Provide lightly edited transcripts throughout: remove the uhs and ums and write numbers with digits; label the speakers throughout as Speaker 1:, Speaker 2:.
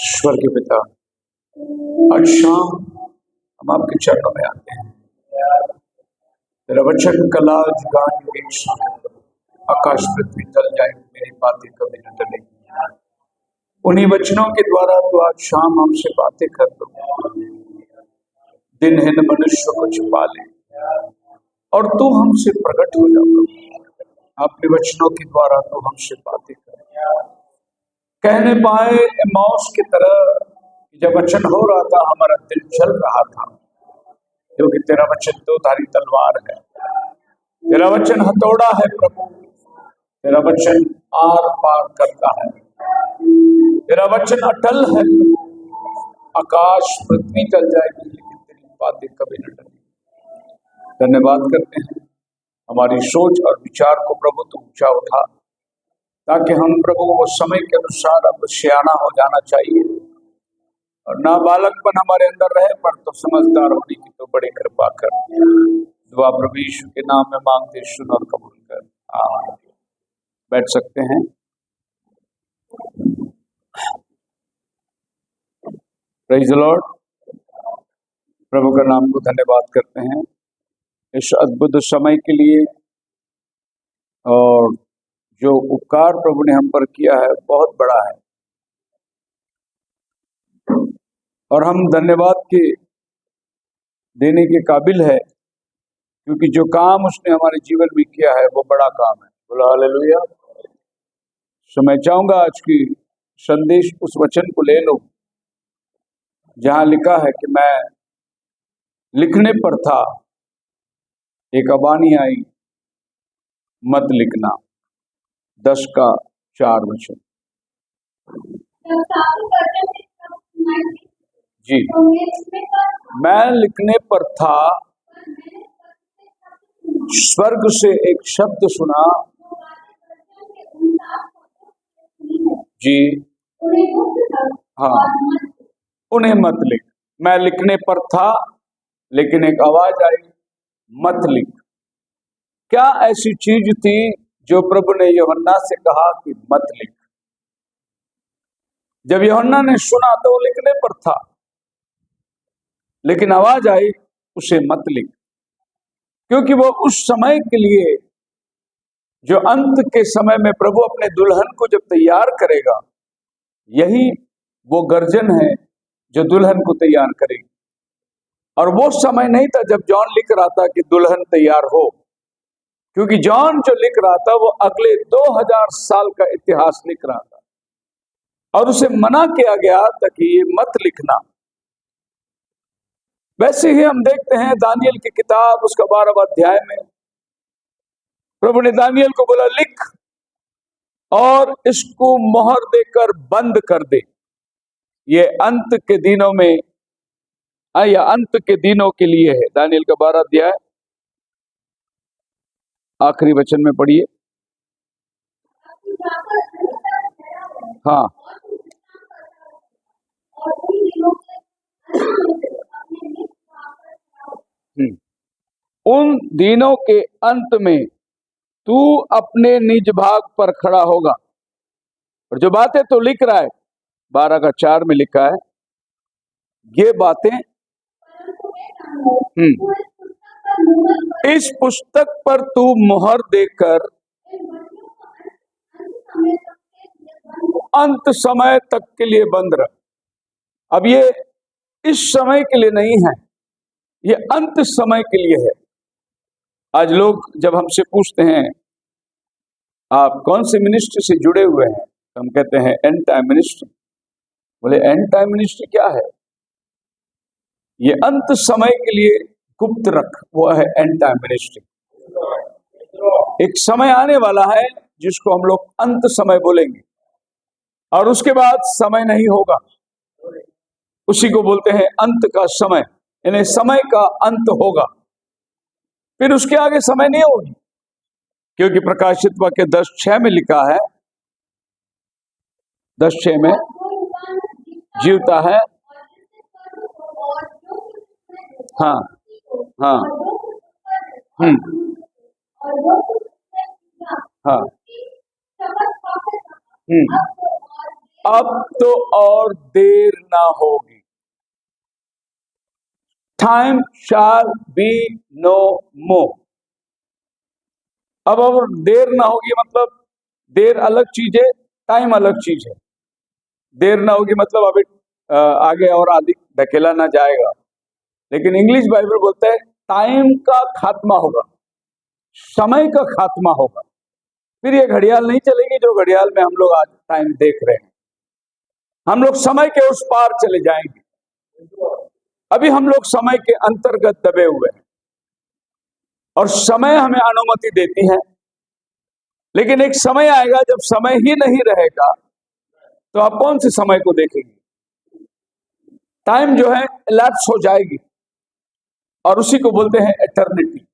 Speaker 1: ईश्वर के पिता, आज शाम हम आपके चरणों में आते हैं। तेरा वचन कला जुगान युगेश, आकाश पृथ्वी टल जाए मेरी बातें कभी न टलेंगी। उन्हीं वचनों के द्वारा तो आज शाम हमसे बातें कर दो। दिनहीन मनुष्य को छुपा ले और तू हमसे प्रकट हो जाओ। अपने वचनों के द्वारा तो हमसे बातें कर, कहने पाए मौस की तरह। जब वचन हो रहा था हमारा दिल चल रहा था, क्योंकि तेरा वचन दो धारी तलवार है, तेरा वचन हथौड़ा है प्रभु, तेरा वचन आर पार करता है, तेरा वचन अटल है प्रभु। आकाश पृथ्वी टल जाएगी लेकिन तेरी बातें कभी न टलेंगी। धन्यवाद करते हैं, हमारी सोच और विचार को प्रभु तू ऊंचा उठा, ताकि हम प्रभु वो समय के अनुसार अब सियाना हो जाना चाहिए और ना बालकपन हमारे अंदर रहे, पर तो समझदार होने की तो बड़ी कृपा कर। दुआ प्रभु यीशु के नाम में मांगते, सुन और कबूल कर, आमीन। बैठ सकते हैं। Praise the Lord. प्रभु का नाम को धन्यवाद करते हैं इस अद्भुत समय के लिए, और जो उपकार प्रभु ने हम पर किया है बहुत बड़ा है और हम धन्यवाद के देने के काबिल है, क्योंकि जो काम उसने हमारे जीवन में किया है वो बड़ा काम है। बोलो हालेलुया। सो मैं चाहूंगा आज की संदेश उस वचन को ले लो जहां लिखा है कि मैं लिखने पर था, एक अबानी आई, मत लिखना। 10:4 जी, मैं लिखने पर था, स्वर्ग से एक शब्द सुना, जी हाँ, उन्हें मत लिख। मैं लिखने पर था लेकिन एक आवाज आई, मत लिख। क्या ऐसी चीज थी जो प्रभु ने यूहन्ना से कहा कि मत लिख? जब यूहन्ना ने सुना तो वो लिखने पर था, लेकिन आवाज आई उसे मत लिख, क्योंकि वो उस समय के लिए, जो अंत के समय में प्रभु अपने दुल्हन को जब तैयार करेगा, यही वो गर्जन है जो दुल्हन को तैयार करेगी। और वो समय नहीं था जब जॉन लिख रहा था कि दुल्हन तैयार हो, क्योंकि जॉन जो लिख रहा था वो अगले 2000 साल का इतिहास लिख रहा था, और उसे मना किया गया था कि ये मत लिखना। वैसे ही हम देखते हैं दानियल की किताब उसका 12वां अध्याय में प्रभु ने दानियल को बोला, लिख और इसको मोहर देकर बंद कर दे। ये अंत के दिनों में या अंत के दिनों के लिए है। दानियल का 12वां अध्याय आखिरी वचन में पढ़िए। हाँ, उन दिनों के अंत में तू अपने निज भाग पर खड़ा होगा। और जो बातें तो लिख रहा है 12:4 में लिखा है, ये बातें इस पुस्तक पर तू मुहर देकर अंत समय तक के लिए बंद रह। अब ये इस समय के लिए नहीं है, ये अंत समय के लिए है। आज लोग जब हमसे पूछते हैं आप कौन से मिनिस्ट्री से जुड़े हुए हैं, तो हम कहते हैं एंड टाइम मिनिस्ट्री। बोले एंड टाइम मिनिस्ट्री क्या है? ये अंत समय के लिए गुप्त रख, वो है एंड टाइम मिनिस्ट्री। एक समय आने वाला है जिसको हम लोग अंत समय बोलेंगे, और उसके बाद समय नहीं होगा, उसी को बोलते हैं अंत का समय, यानी समय का अंत होगा, फिर उसके आगे समय नहीं होगी। क्योंकि प्रकाशित वाक्य 10:6 में लिखा है, 10:6 में जीवता है, हाँ हाँ हाँ अब तो और देर ना होगी। टाइम शैल बी नो मोर। अब और देर ना होगी मतलब देर अलग चीज है, टाइम अलग चीज है। देर ना होगी मतलब अभी आगे और आदि ढकेला ना जाएगा। लेकिन इंग्लिश बाइबल बोलता है टाइम का खात्मा होगा, समय का खात्मा होगा। फिर ये घड़ियाल नहीं चलेगी जो घड़ियाल में हम लोग आज टाइम देख रहे हैं। हम लोग समय के उस पार चले जाएंगे। अभी हम लोग समय के अंतर्गत दबे हुए हैं और समय हमें अनुमति देती है। लेकिन एक समय आएगा जब समय ही नहीं रहेगा तो आप कौन से समय को देखेंगे? टाइम जो है लैप्स हो जाएगी और उसी को बोलते हैं एटर्निटी।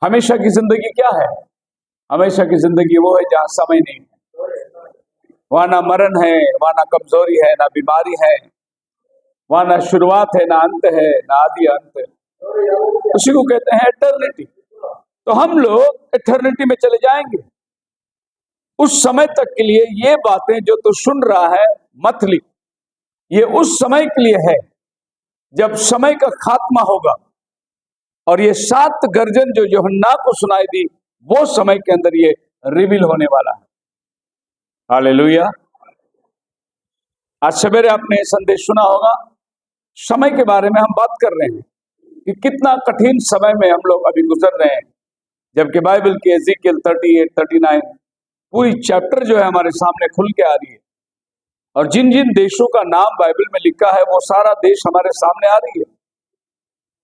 Speaker 1: हमेशा की जिंदगी क्या है? हमेशा की जिंदगी वो है जहां समय नहीं है, वहां ना मरण है, वहां ना कमजोरी है, ना बीमारी है, वहां ना शुरुआत है, ना अंत है, ना आदि अंत है। उसी को कहते हैं एटर्निटी। तो हम लोग एटर्निटी में चले जाएंगे। उस समय तक के लिए ये बातें जो तू सुन रहा है मत लिख। ये उस समय के लिए है जब समय का खात्मा होगा। और ये 7 गर्जन जो यूहन्ना को सुनाई दी वो समय के अंदर ये रिवील होने वाला है। हालेलुया। आज सवेरे आपने संदेश सुना होगा, समय के बारे में हम बात कर रहे हैं कि कितना कठिन समय में हम लोग अभी गुजर रहे हैं। जबकि बाइबल की एज़ेकिएल 38, 39 पूरी चैप्टर जो है हमारे सामने खुल के आ रही है। और जिन जिन देशों का नाम बाइबल में लिखा है वो सारा देश हमारे सामने आ रही है।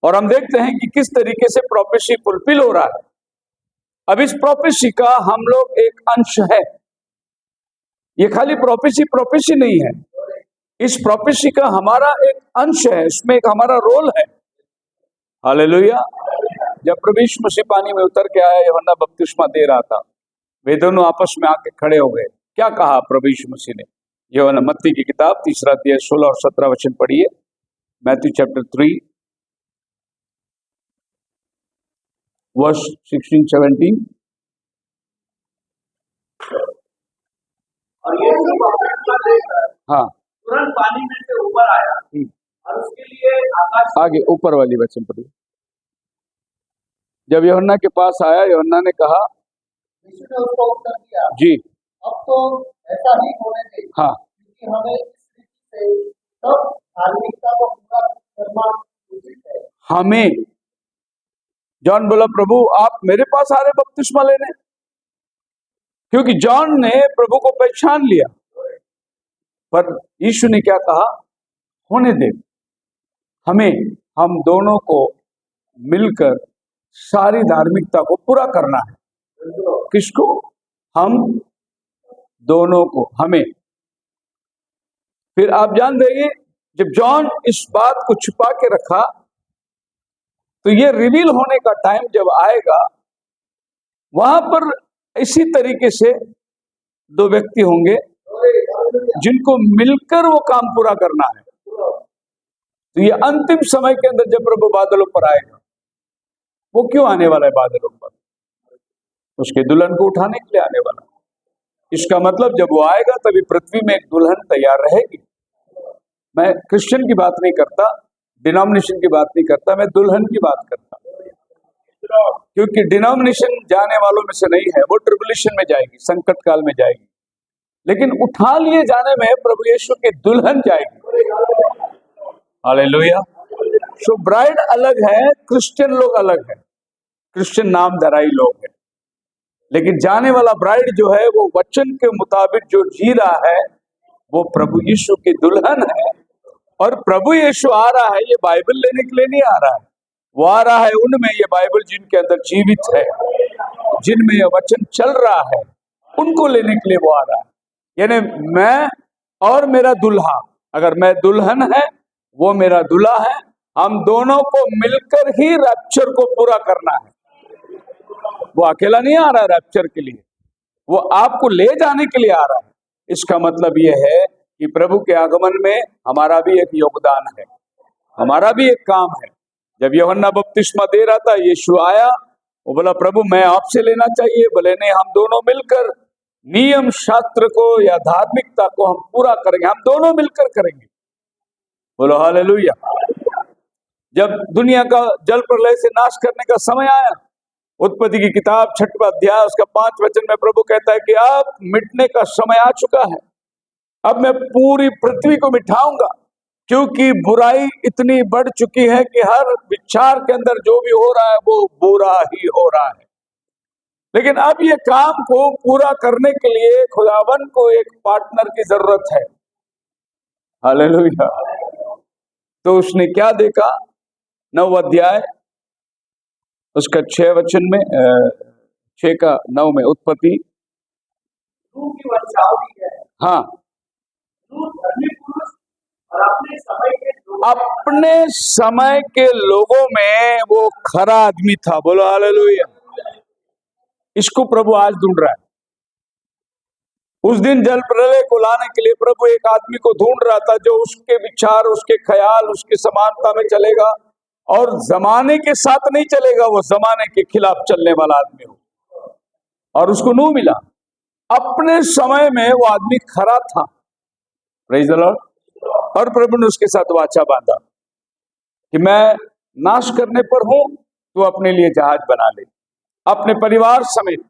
Speaker 1: और हम देखते हैं कि किस तरीके से प्रोफेसी फुलफिल हो रहा है। अब इस प्रोफेसी का हम लोग एक अंश है। ये खाली प्रोफेसी नहीं है, इस प्रोफेसी का हमारा एक अंश है, इसमें एक हमारा रोल है। हालेलुया। जब प्रभु यीशु मसीह पानी में उतर के आया, यूहन्ना बपतिस्मा दे रहा था, वे दोनों आपस में आके खड़े हो गए। क्या कहा प्रभु यीशु मसीह ने? यूहन्ना मत्ती की किताब 3 अध्याय 16 और 17 वचन पढ़िए। Matthew chapter 3 verse 16-17।
Speaker 2: और यीशु बपतिस्मा लेकर
Speaker 1: हाँ,
Speaker 2: तुरंत पानी में से ऊपर आया और उसके लिए आकाश
Speaker 1: आगे ऊपर वाली वचन पढ़िए। जब यूहन्ना के पास आया, यूहन्ना ने कहा,
Speaker 2: यीशु ने उसको उत्तर दिया,
Speaker 1: जी
Speaker 2: अब तो ऐसा ही होने दे,
Speaker 1: हाँ,
Speaker 2: क्योंकि हमें इस रीति से सब धार्मिकता को पूरा करना उचित है।
Speaker 1: हमें, जॉन बोला, प्रभु आप मेरे पास आ रहे बपतिस्मा लेने? क्योंकि जॉन ने प्रभु को पहचान लिया। पर यीशु ने क्या कहा? होने दे, हमें, हम दोनों को मिलकर सारी धार्मिकता को पूरा करना है। किसको? हम दोनों को, हमें। फिर आप जान देंगे जब जॉन इस बात को छुपा के रखा तो ये रिवील होने का टाइम जब आएगा, वहां पर इसी तरीके से 2 व्यक्ति होंगे जिनको मिलकर वो काम पूरा करना है। तो ये अंतिम समय के अंदर जब प्रभु बादलों पर आएगा, वो क्यों आने वाला है बादलों पर? उसके दुल्हन को उठाने के लिए आने वाला। इसका मतलब जब वो आएगा तभी पृथ्वी में एक दुल्हन तैयार रहेगी। मैं क्रिश्चियन की बात नहीं करता, डिनोमिनेशन की बात नहीं करता, मैं दुल्हन की बात करता। क्योंकि डिनोमिनेशन जाने वालों में से नहीं है, वो ट्रिबुलेशन में जाएगी, संकट काल में जाएगी। लेकिन उठा लिए जाने में प्रभु यीशु की दुल्हन जाएगी। हालेलुया। सो ब्राइड अलग है, क्रिश्चियन लोग अलग है, क्रिश्चियन नाम धराई लोग हैं। लेकिन जाने वाला ब्राइड जो है वो वचन के मुताबिक जो जी रहा है वो प्रभु यीशु की दुल्हन है। और प्रभु यीशु आ रहा है ये बाइबल लेने के लिए नहीं आ रहा है, वो आ रहा है उनमें, ये बाइबल जिनके अंदर जीवित है, जिनमें ये वचन चल रहा है, उनको लेने के लिए वो आ रहा है। यानी मैं और मेरा दुल्हा, अगर मैं दुल्हन है, वो मेरा दूल्हा है, हम दोनों को मिलकर ही रैप्चर को पूरा करना है। वो अकेला नहीं आ रहा है रैप्चर के लिए, वो आपको ले जाने के लिए आ रहा है। इसका मतलब ये है कि प्रभु के आगमन में हमारा भी एक योगदान है, हमारा भी एक काम है। जब यूहन्ना बपतिस्मा दे रहा था, यीशु आया, वो बोला प्रभु मैं आपसे लेना चाहिए। बोले नहीं, हम दोनों मिलकर नियम शास्त्र को या धार्मिकता को हम पूरा करेंगे, हम दोनों मिलकर करेंगे। बोलो हालेलुया। जब दुनिया का जल प्रलय से नाश करने का समय आया, उत्पत्ति की किताब 6वां अध्याय उसका 5 वचन में प्रभु कहता है कि अब मिटने का समय आ चुका है, अब मैं पूरी पृथ्वी को मिटाऊंगा, क्योंकि बुराई इतनी बढ़ चुकी है कि हर विचार के अंदर जो भी हो रहा है वो बुरा ही हो रहा है। लेकिन अब ये काम को पूरा करने के लिए खुदावन को एक पार्टनर की जरूरत है। हालेलुया। तो उसने क्या देखा? 9 अध्याय उसका 6 वचन में 6 का 9 में उत्पत्ति।
Speaker 2: नूह की वंशावली है।
Speaker 1: हाँ,
Speaker 2: नूह धर्मी पुरुष और
Speaker 1: अपने समय के लोगों में वो खरा आदमी था। बोलो हालेलुया। इसको प्रभु आज ढूंढ रहा है। उस दिन जल प्रलय को लाने के लिए प्रभु एक आदमी को ढूंढ रहा था जो उसके विचार, उसके ख्याल, उसकी समानता में चलेगा और जमाने के साथ नहीं चलेगा, वो जमाने के खिलाफ चलने वाला आदमी हो। और उसको नूह मिला। अपने समय में वो आदमी खरा था। Praise the Lord. और प्रभु ने उसके साथ वाचा बांधा कि मैं नाश करने पर हूं, तो अपने लिए जहाज बना ले, अपने परिवार समेत,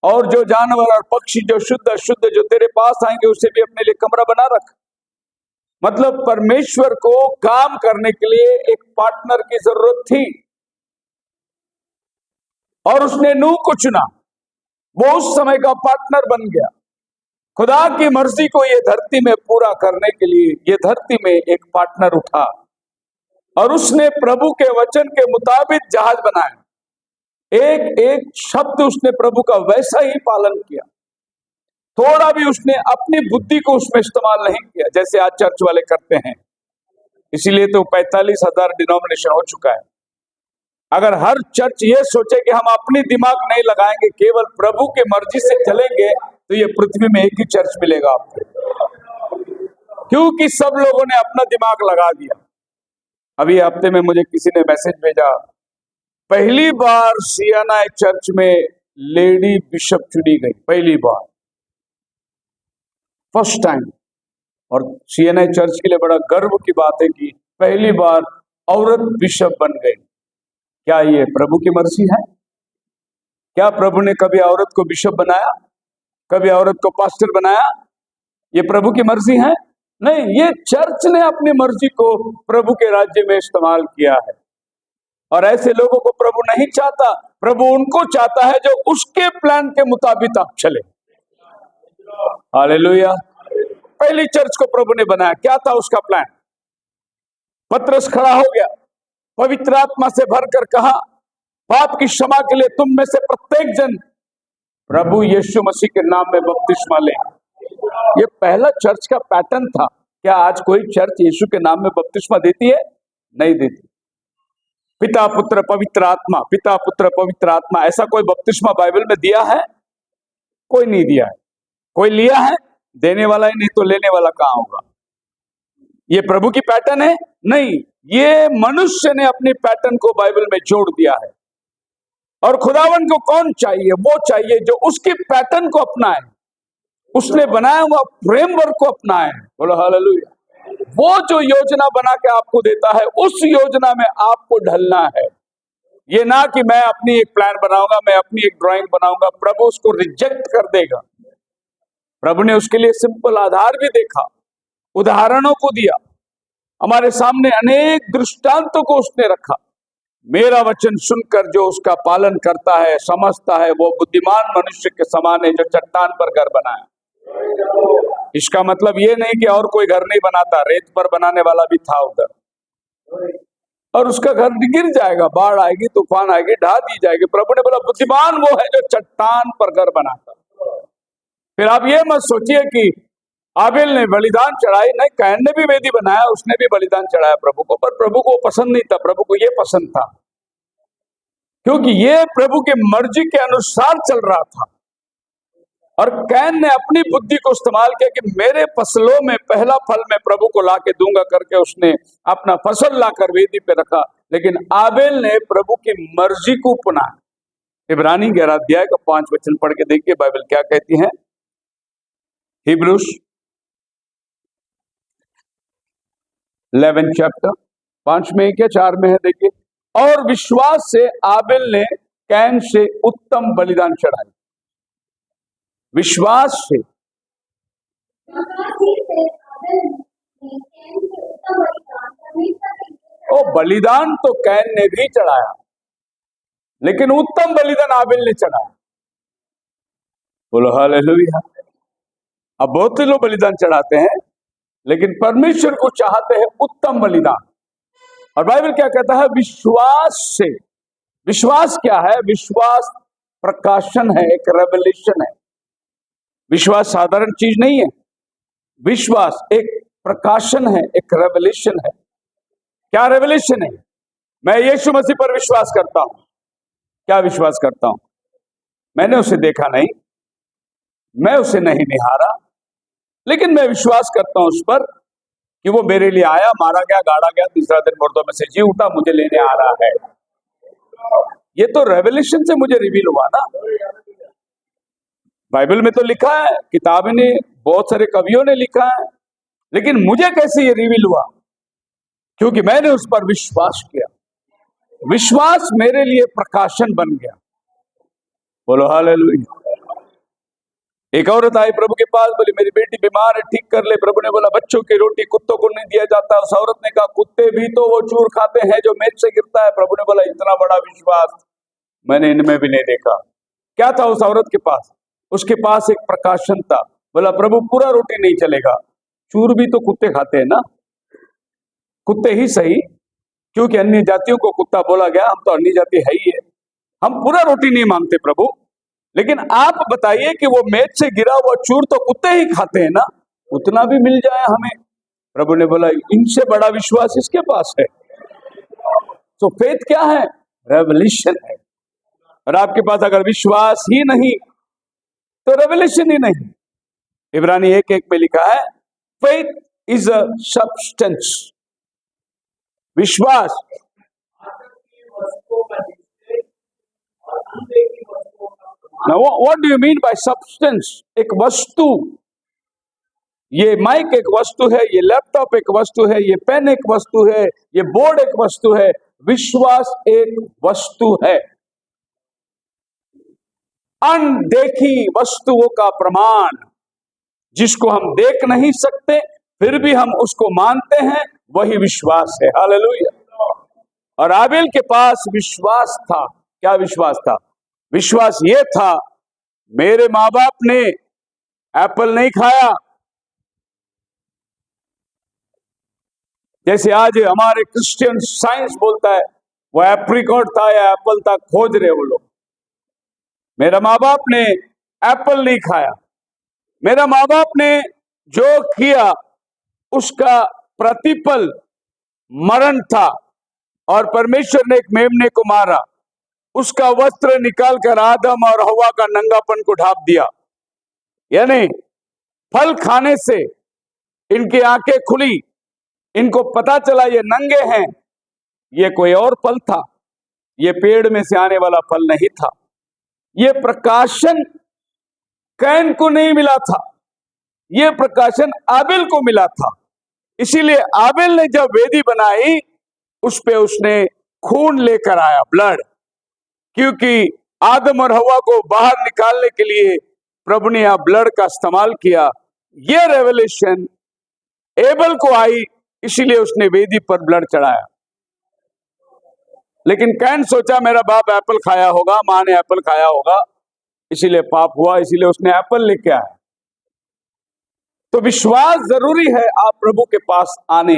Speaker 1: और जो जानवर और पक्षी जो शुद्ध अशुद्ध जो तेरे पास आएंगे उसे भी अपने लिए कमरा बना रख। मतलब परमेश्वर को काम करने के लिए एक पार्टनर की जरूरत थी और उसने नूह को चुना। वो उस समय का पार्टनर बन गया। खुदा की मर्जी को ये धरती में पूरा करने के लिए ये धरती में एक पार्टनर उठा और उसने प्रभु के वचन के मुताबिक जहाज बनाया। एक एक शब्द उसने प्रभु का वैसा ही पालन किया। थोड़ा भी उसने अपनी बुद्धि को उसमें इस्तेमाल नहीं किया जैसे आज चर्च वाले करते हैं। इसीलिए तो 45,000 डिनोमिनेशन हो चुका है। अगर हर चर्च ये सोचे कि हम अपनी दिमाग नहीं लगाएंगे, केवल प्रभु के मर्जी से चलेंगे, तो ये पृथ्वी में एक ही चर्च मिलेगा आपको, क्योंकि सब लोगों ने अपना दिमाग लगा दिया। अभी हफ्ते में मुझे किसी ने मैसेज भेजा, पहली बार सियाना चर्च में लेडी बिशप चुनी गई, पहली बार, फर्स्ट टाइम। और सियाना चर्च के लिए बड़ा गर्व की बात है कि पहली बार औरत बिशप बन गई। क्या ये प्रभु की मर्जी है? क्या प्रभु ने कभी औरत को बिशप बनाया, कभी औरत को पास्टर बनाया? ये प्रभु की मर्जी है? नहीं, ये चर्च ने अपनी मर्जी को प्रभु के राज्य में इस्तेमाल किया है। और ऐसे लोगों को प्रभु नहीं चाहता। प्रभु उनको चाहता है जो उसके प्लान के मुताबिक आप चले। हालेलुया। पहली चर्च को प्रभु ने बनाया, क्या था उसका प्लान? पतरस खड़ा हो गया, पवित्र आत्मा से भरकर कहा, पाप की क्षमा के लिए तुम में से प्रत्येक जन प्रभु यीशु मसीह के नाम में बपतिस्मा ले। ये पहला चर्च का पैटर्न था। क्या आज कोई चर्च यीशु के नाम में बपतिस्मा देती है? नहीं देती। पिता पुत्र पवित्र आत्मा, पिता पुत्र पवित्र आत्मा, ऐसा कोई बपतिस्मा बाइबल में दिया है? कोई नहीं दिया है। कोई लिया है? देने वाला ही नहीं तो लेने वाला कहां होगा? ये प्रभु की पैटर्न है? नहीं, ये मनुष्य ने अपनी पैटर्न को बाइबल में जोड़ दिया है। और खुदावन को कौन चाहिए? वो चाहिए जो उसकी पैटर्न को अपनाए, उसने बनाया हुआ फ्रेमवर्क को अपनाए। बोलो हालेलुया। वो जो योजना बना के आपको देता है, उस योजना में आपको ढलना है। ये ना कि मैं अपनी एक प्लान बनाऊंगा, मैं अपनी एक ड्राइंग बनाऊंगा, प्रभु उसको रिजेक्ट कर देगा। प्रभु ने उसके लिए सिंपल आधार भी देखा, उदाहरणों को दिया, हमारे सामने अनेक दृष्टांतों को उसने रखा। मेरा वचन सुनकर जो उसका पालन करता है, समझता है, वो बुद्धिमान मनुष्य के समान है जो चट्टान पर घर बनाया। इसका मतलब ये नहीं कि और कोई घर नहीं बनाता, रेत पर बनाने वाला भी था उधर, और उसका घर गिर जाएगा, बाढ़ आएगी, तूफान आएगी, ढा दी जाएगी। प्रभु ने बोला बुद्धिमान वो है जो चट्टान पर घर बनाता। फिर आप ये मत सोचिए कि आबेल ने बलिदान चढ़ाई, नहीं, कैन ने भी वेदी बनाया, उसने भी बलिदान चढ़ाया प्रभु को, पर प्रभु को पसंद नहीं था। प्रभु को ये पसंद था, क्योंकि ये प्रभु के मर्जी के अनुसार चल रहा था। और कैन ने अपनी बुद्धि को इस्तेमाल किया कि मेरे फसलों में पहला फल मैं प्रभु को ला के दूंगा करके उसने अपना फसल लाकर वेदी पे रखा। लेकिन आबेल ने प्रभु की मर्जी को अपनाया। इब्रानी 11 अध्याय का 5 वचन पढ़ के देखिए, बाइबल क्या कहती है। हिब्रूस 11 चैप्टर 5 में क्या 4 में है, देखिए। और विश्वास से आबेल ने कैन से उत्तम बलिदान चढ़ाई। विश्वास से ओ बलिदान तो कैन ने भी चढ़ाया, लेकिन उत्तम बलिदान आबेल ने चढ़ाया। बोलो हालेलुया। अब बहुत से लोग बलिदान चढ़ाते हैं, लेकिन परमेश्वर को चाहते हैं उत्तम बलिदान। और बाइबल क्या कहता है? विश्वास से। विश्वास क्या है? विश्वास प्रकाशन है, एक रेवलेशन है। विश्वास साधारण चीज नहीं है। विश्वास एक प्रकाशन है, एक रेवलेशन है। क्या रेवलेशन है? मैं यीशु मसीह पर विश्वास करता हूं। क्या विश्वास करता हूं? मैंने उसे देखा नहीं, मैं उसे नहीं निहारा, लेकिन मैं विश्वास करता हूं उस पर कि वो मेरे लिए आया, मारा गया, गाड़ा गया, तीसरा दिन मुर्दों में से जी उठा, मुझे लेने आ रहा है। ये तो रेवलेशन से मुझे रिवील हुआ ना। बाइबल में तो लिखा है, किताबें ने, बहुत सारे कवियों ने लिखा है, लेकिन मुझे कैसे ये रिवील हुआ? क्योंकि मैंने उस पर विश्वास किया। विश्वास मेरे लिए प्रकाशन बन गया। बोलो हालेलुया। एक औरत आई प्रभु के पास, बोली मेरी बेटी बीमार है, ठीक कर ले। प्रभु ने बोला बच्चों की रोटी कुत्तों को नहीं दिया जाता। उस औरत ने कहा कुत्ते भी तो वो चूर खाते हैं जो मेज से गिरता है। प्रभु ने बोला इतना बड़ा विश्वास मैंने इनमें भी नहीं देखा। क्या था उस औरत के पास? उसके पास एक प्रकाशन था। बोला प्रभु पूरा रोटी नहीं चलेगा, चूर भी तो कुत्ते खाते हैं ना। कुत्ते ही सही, क्योंकि अन्य जातियों को कुत्ता बोला गया, हम तो अन्य जाति है ही है। हम पूरा रोटी नहीं मांगते प्रभु, लेकिन आप बताइए कि वो मेज से गिरा हुआ चूर तो कुत्ते ही खाते हैं ना, उतना भी मिल जाए हमें। प्रभु ने बोला इनसे बड़ा विश्वास इसके पास है। तो फेथ क्या है? रेवलेशन है। और आपके पास अगर विश्वास ही नहीं तो रेवलेशन ही नहीं। इब्रानी 1:1 में लिखा है फेथ इज अ सब्सटेंस। विश्वास Now, what do you mean by substance? एक वस्तु, ये माइक एक वस्तु है, ये लैपटॉप एक वस्तु है, ये पेन एक वस्तु है, ये बोर्ड एक वस्तु है। विश्वास एक वस्तु है, अनदेखी वस्तुओं का प्रमाण, जिसको हम देख नहीं सकते फिर भी हम उसको मानते हैं, वही विश्वास है। हालेलुया। और आबेल के पास विश्वास था। क्या विश्वास था? विश्वास ये था मेरे माँ बाप ने एप्पल नहीं खाया। जैसे आज हमारे क्रिश्चियन साइंस बोलता है वो एप्रिकॉट था या एप्पल था, खोज रहे वो लोग। मेरा माँ बाप ने एप्पल नहीं खाया। मेरा माँ बाप ने जो किया उसका प्रतिफल मरण था, और परमेश्वर ने एक मेमने को मारा, उसका वस्त्र निकालकर आदम और हवा का नंगापन को ढांप दिया। यानी फल खाने से इनकी आंखें खुली, इनको पता चला ये नंगे हैं, ये कोई और फल था, ये पेड़ में से आने वाला फल नहीं था। ये प्रकाशन कैन को नहीं मिला था, ये प्रकाशन आबेल को मिला था। इसीलिए आबेल ने जब वेदी बनाई उस पे उसने खून लेकर आया, ब्लड, क्योंकि आदम और हवा को बाहर निकालने के लिए प्रभु ने यहां ब्लड का इस्तेमाल किया। ये रेवलेशन एबल को आई, इसीलिए उसने वेदी पर ब्लड चढ़ाया। लेकिन कैन सोचा मेरा बाप एप्पल खाया होगा, मां ने एप्पल खाया होगा, इसीलिए पाप हुआ, इसीलिए उसने एप्पल लेके आया। तो विश्वास जरूरी है आप प्रभु के पास आने,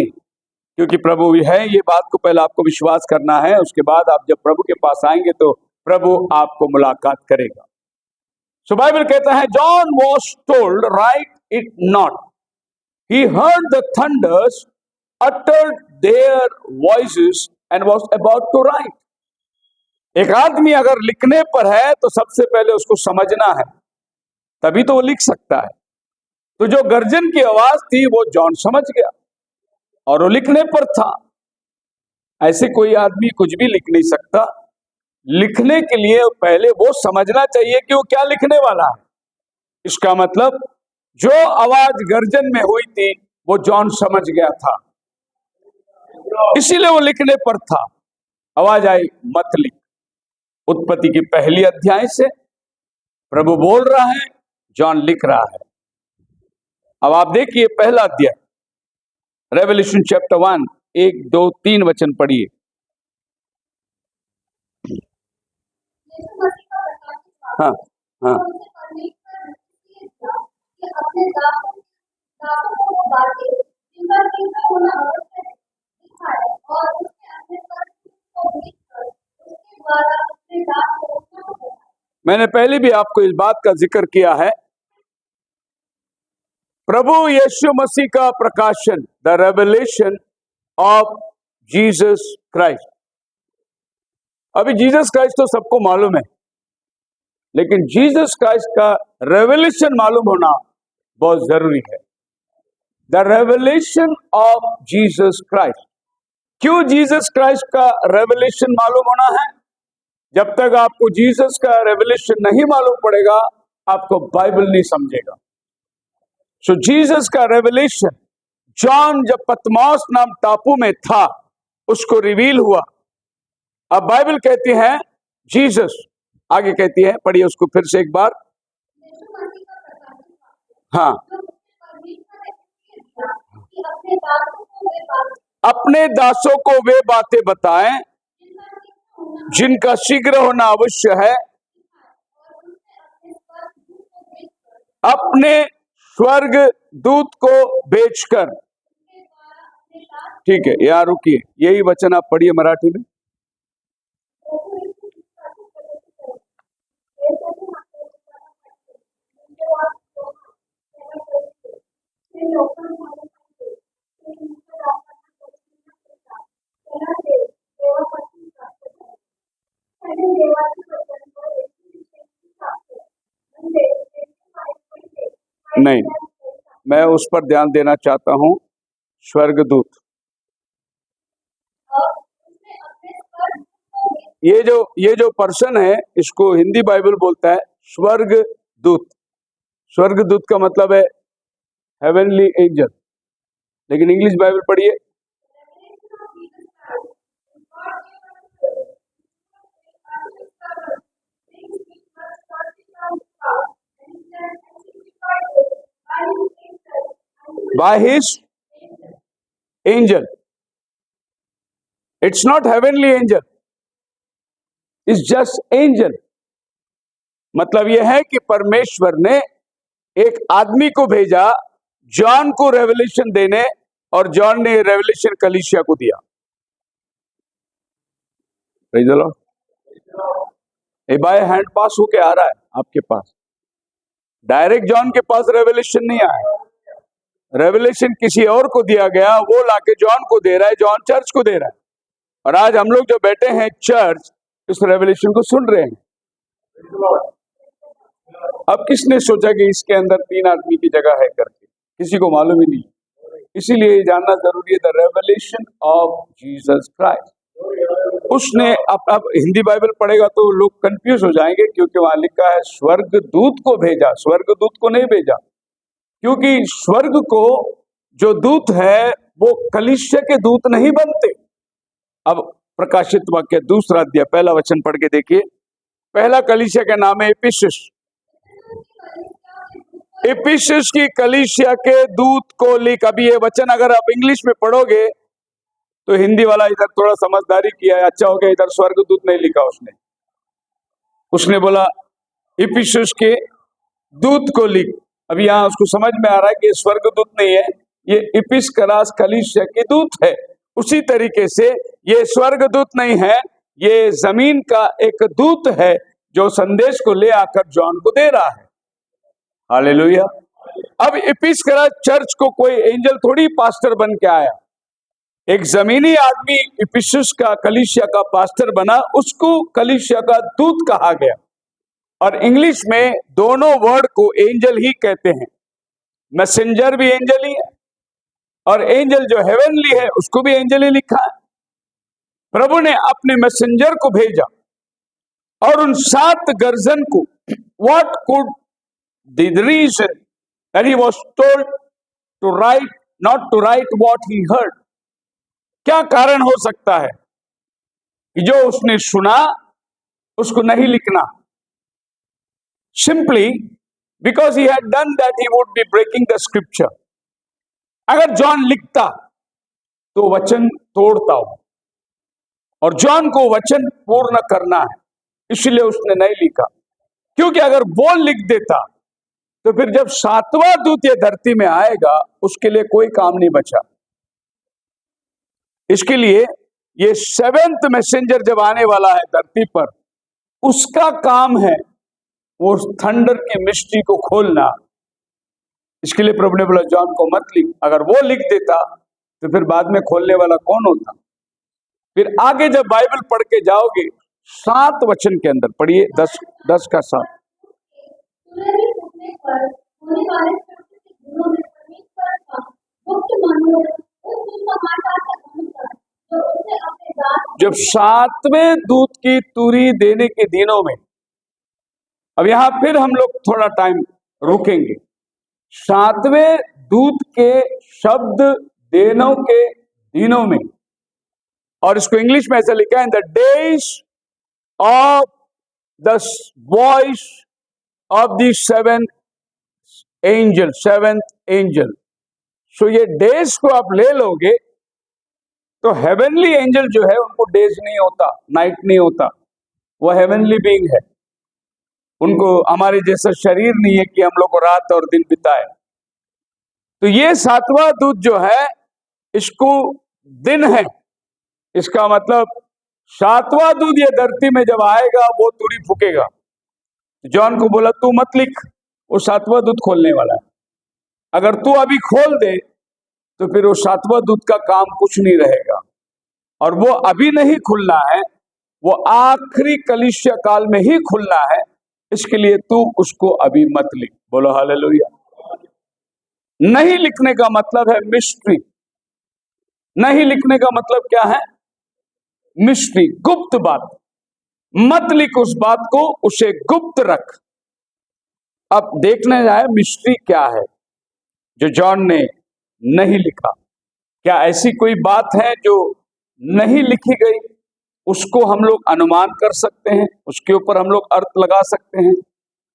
Speaker 1: क्योंकि प्रभु है, ये बात को पहले आपको विश्वास करना है। उसके बाद आप जब प्रभु के पास आएंगे तो प्रभु आपको मुलाकात करेगा। सो बाइबल कहता है John was told right it not, he heard the thunder's uttered their voices and was about to write। एक आदमी अगर लिखने पर है तो सबसे पहले उसको समझना है, तभी तो वो लिख सकता है। तो जो गर्जन की आवाज थी वो जॉन समझ गया और वो लिखने पर था। ऐसे कोई आदमी कुछ भी लिख नहीं सकता। लिखने के लिए पहले वो समझना चाहिए कि वो क्या लिखने वाला है। इसका मतलब जो आवाज गर्जन में हुई थी वो जॉन समझ गया था, इसीलिए वो लिखने पर था। आवाज आई, मत लिख। उत्पत्ति की पहली अध्याय से प्रभु बोल रहा है, जॉन लिख रहा है। अब आप देखिए पहला अध्याय, रेवल्यूशन चैप्टर 1, 1, 2, 3 वचन पढ़िए। हाँ हाँ मैंने पहले भी आपको इस बात का जिक्र किया है। प्रभु यीशु मसीह का प्रकाशन, the revelation of Jesus Christ. अभी जीसस क्राइस्ट तो सबको मालूम है, लेकिन जीसस क्राइस्ट का रेवलेशन मालूम होना बहुत जरूरी है। The revelation of Jesus Christ. क्यों जीसस क्राइस्ट का रेवलेशन मालूम होना है? जब तक आपको जीसस का रेवलेशन नहीं मालूम पड़ेगा, आपको बाइबल नहीं समझेगा। सो जीसस का रेवलेशन, जॉन जब पतमोस नाम टापू में था, उसको रिवील हुआ। अब बाइबल कहती है जीसस, आगे कहती है, पढ़िए उसको फिर से एक बार। हाँ, अपने दासों को वे बातें बताएं जिनका शीघ्र होना अवश्य है, अपने स्वर्ग दूत को भेजकर। ठीक है, यहाँ रुकिए, यही वचन आप पढ़िए मराठी में। नहीं, मैं उस पर ध्यान देना चाहता हूं। स्वर्गदूत, ये जो पर्सन है, इसको हिंदी बाइबल बोलता है स्वर्गदूत। स्वर्गदूत का मतलब है हेवनली एंजल, लेकिन इंग्लिश बाइबल पढ़िए। By his angel. It's not heavenly angel, it's just angel। मतलब यह है कि परमेश्वर ने एक आदमी को भेजा जॉन को रेवलेशन देने, और जॉन ने रेवलेशन कलीसिया को दिया। ये बाय हैंड पास होके आ रहा है आपके पास। डायरेक्ट जॉन के पास रेवलेशन नहीं आया, रेवलेशन किसी और को दिया गया, वो लाके जॉन को दे रहा है, जॉन चर्च को दे रहा है। और आज हम लोग जो बैठे हैं चर्च, इस रेवलेशन को सुन रहे हैं। अब किसने सोचा कि इसके अंदर 3 आदमी की जगह है करके? किसी को मालूम ही नहीं। इसीलिए जानना जरूरी है, the revelation of Jesus Christ. उसने अब हिंदी बाइबल पढ़ेगा तो लोग कंफ्यूज हो जाएंगे, क्योंकि वहां लिखा है स्वर्गदूत को भेजा, स्वर्गदूत को नहीं भेजा। क्योंकि स्वर्ग को जो दूत है वो कलीसिया के दूत नहीं बनते। अब प्रकाशित वाक्य 2 अध्याय 1 वचन पढ़ के देखिए। पहला कलीसिया का नाम है इफिसुस। इफिसुस की कलीसिया के दूत को लिख। अभी ये वचन अगर आप इंग्लिश में पढ़ोगे तो हिंदी वाला इधर थोड़ा समझदारी किया है, अच्छा हो गया, इधर स्वर्गदूत नहीं लिखा उसने बोला इफिसुस के दूत को लिख। अभी यहाँ उसको समझ में आ रहा है कि ये स्वर्गदूत नहीं है, ये इपिस्करास कलीसिया के दूत है। उसी तरीके से ये स्वर्गदूत नहीं है, ये जमीन का एक दूत है जो संदेश को ले आकर जॉन को दे रहा है। हालेलुया। अब इपिस्करास चर्च को कोई एंजल थोड़ी पास्टर बन के आया, एक जमीनी आदमी इफिसुस का कलीसिया का पास्टर बना, उसको कलीसिया का दूत कहा गया। और इंग्लिश में दोनों वर्ड को एंजल ही कहते हैं। मैसेंजर भी एंजल ही है, और एंजल जो हेवनली है उसको भी एंजल ही लिखा है। प्रभु ने अपने मैसेंजर को भेजा और उन 7 गर्जन को, what could the reason that he was told to write, not to write what he heard. क्या कारण हो सकता है कि जो उसने सुना उसको नहीं लिखना? Simply because he had done that, he would be breaking the scripture. अगर जॉन लिखता तो वचन तोड़ता हो, और जॉन को वचन पूर्ण करना है, इसलिए उसने नहीं लिखा। क्योंकि अगर वो लिख देता तो फिर जब सातवां दूत ये धरती में आएगा उसके लिए कोई काम नहीं बचा। इसके लिए ये सेवेंथ मैसेंजर जब आने वाला है धरती पर, उसका काम है वो थंडर की मिस्ट्री को खोलना। इसके लिए प्रभु ने बोला जॉन को मत लिख। अगर वो लिख देता तो फिर बाद में खोलने वाला कौन होता? फिर आगे जब बाइबल पढ़ के जाओगे 7 वचन के अंदर पढ़िए, 10 का 7। जब 7वें दूत की तुरी देने के दिनों में, अब यहां फिर हम लोग थोड़ा टाइम रुकेंगे। 7वें दूत के शब्द देनों के दिनों में, और इसको इंग्लिश में ऐसा लिखा है, in the days of the voice of the seventh angel. So ये डेज को आप ले लोगे तो हेवनली एंजल जो है उनको डेज नहीं होता, नाइट नहीं होता, वो हेवनली बीइंग है। उनको हमारे जैसा शरीर नहीं है कि हम लोग को रात और दिन बिताए। तो ये 7वां दूत जो है इसको दिन है। इसका मतलब 7वां दूत ये धरती में जब आएगा वो तुरी फूकेगा। जॉन को बोला तू मत लिख, वो 7वां दूत खोलने वाला है। अगर तू अभी खोल दे तो फिर वो 7वां दूत का काम कुछ नहीं रहेगा, और वो अभी नहीं खुलना है, वो आखिरी कलीसिया काल में ही खुलना है। इसके लिए तू उसको अभी मत लिख। बोलो हालेलुया। नहीं लिखने का मतलब है मिस्ट्री। नहीं लिखने का मतलब क्या है? मिस्ट्री, गुप्त बात। मत लिख उस बात को, उसे गुप्त रख। अब देखने जाए मिस्ट्री क्या है जो जॉन ने नहीं लिखा। क्या ऐसी कोई बात है जो नहीं लिखी गई, उसको हम लोग अनुमान कर सकते हैं, उसके ऊपर हम लोग अर्थ लगा सकते हैं?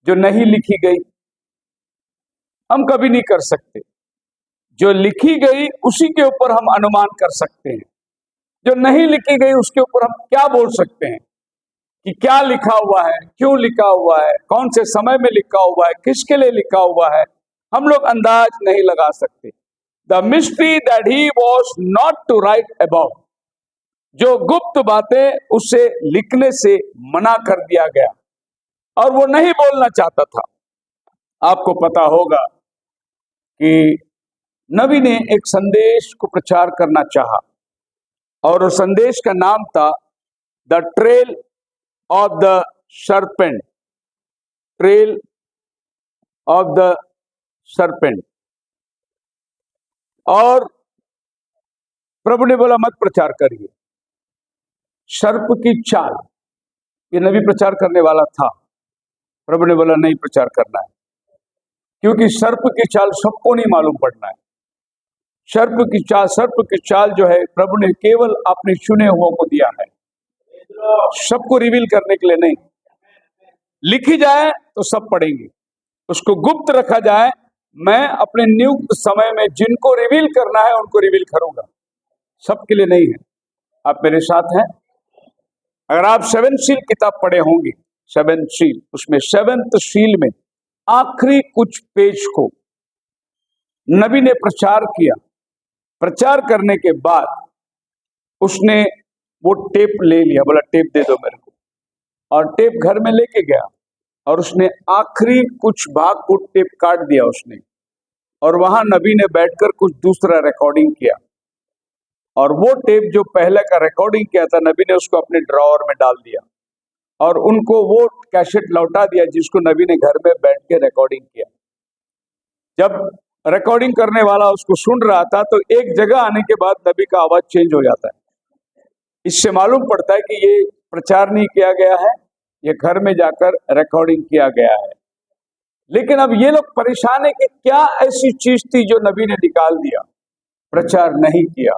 Speaker 1: जो नहीं लिखी गई हम कभी नहीं कर सकते। जो लिखी गई उसी के ऊपर हम अनुमान कर सकते हैं। जो नहीं लिखी गई उसके ऊपर हम क्या बोल सकते हैं कि क्या लिखा हुआ है, क्यों लिखा हुआ है, कौन से समय में लिखा हुआ है, किसके लिए लिखा हुआ है, हम लोग अंदाज नहीं लगा सकते। The mystery that he was not to write about, जो गुप्त बातें उसे लिखने से मना कर दिया गया और वो नहीं बोलना चाहता था। आपको पता होगा कि नबी ने एक संदेश को प्रचार करना चाहा, और उस संदेश का नाम था the trail of the serpent. Trail of the serpent. और प्रभु ने बोला मत प्रचार करिए। सर्प की चाल, ये नबी प्रचार करने वाला था। प्रभु ने बोला नहीं प्रचार करना है, क्योंकि सर्प की चाल सबको नहीं मालूम पड़ना है। सर्प की चाल जो है प्रभु ने केवल अपने चुने हुओं को दिया है, सबको रिवील करने के लिए नहीं। लिखी जाए तो सब पढ़ेंगे, उसको गुप्त रखा जाए, मैं अपने नियुक्त समय में जिनको रिवील करना है उनको रिवील करूंगा, सबके लिए नहीं है। आप मेरे साथ हैं? अगर आप 7 सील किताब पढ़े होंगे, 7 सील, उसमें 7th सील में आखिरी कुछ पेज को नबी ने प्रचार किया। प्रचार करने के बाद उसने वो टेप ले लिया, बोला टेप दे दो मेरे को, और टेप घर में लेके गया, और उसने आखिरी कुछ भाग को टेप काट दिया उसने, और वहां नबी ने बैठकर कुछ दूसरा रिकॉर्डिंग किया। और वो टेप जो पहले का रिकॉर्डिंग किया था नबी ने उसको अपने ड्रॉअर में डाल दिया, और उनको वो कैसेट लौटा दिया जिसको नबी ने घर में बैठ के रिकॉर्डिंग किया। जब रिकॉर्डिंग करने वाला उसको सुन रहा था तो एक जगह आने के बाद नबी का आवाज चेंज हो जाता है। इससे मालूम पड़ता है कि ये प्रचार नहीं किया गया है, ये घर में जाकर रिकॉर्डिंग किया गया है। लेकिन अब ये लोग परेशान है कि क्या ऐसी चीज थी जो नबी ने निकाल दिया, प्रचार नहीं किया।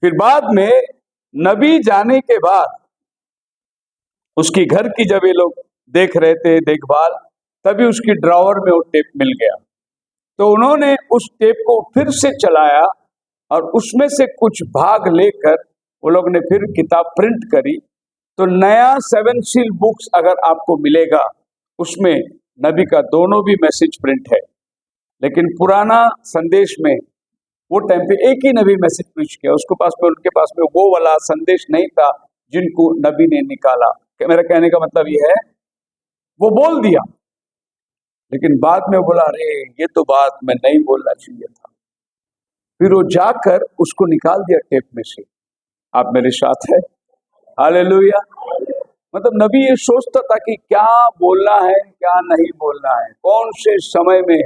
Speaker 1: फिर बाद में नबी जाने के बाद उसकी घर की जब ये लोग देख रहे थे देखभाल, तभी उसकी ड्रॉवर में वो टेप मिल गया। तो उन्होंने उस टेप को फिर से चलाया और उसमें से कुछ भाग लेकर वो लोग ने फिर किताब प्रिंट करी। तो नया 7 सील बुक्स अगर आपको मिलेगा, उसमें नबी का दोनों भी मैसेज प्रिंट है। लेकिन पुराना संदेश में वो टाइम पे एक ही नबी मैसेज प्रीच किया, उसके पास में उनके पास में वो वाला संदेश नहीं था जिनको नबी ने निकाला। मेरा कहने का मतलब ये है, वो बोल दिया लेकिन बाद में बोला अरे ये तो बात मैं नहीं बोलना चाहिए था। फिर वो जाकर उसको निकाल दिया टेप में से। आप मेरे साथ है? हालेलुया। मतलब नबी ये सोचता था कि क्या बोलना है क्या नहीं बोलना है, कौन से समय में।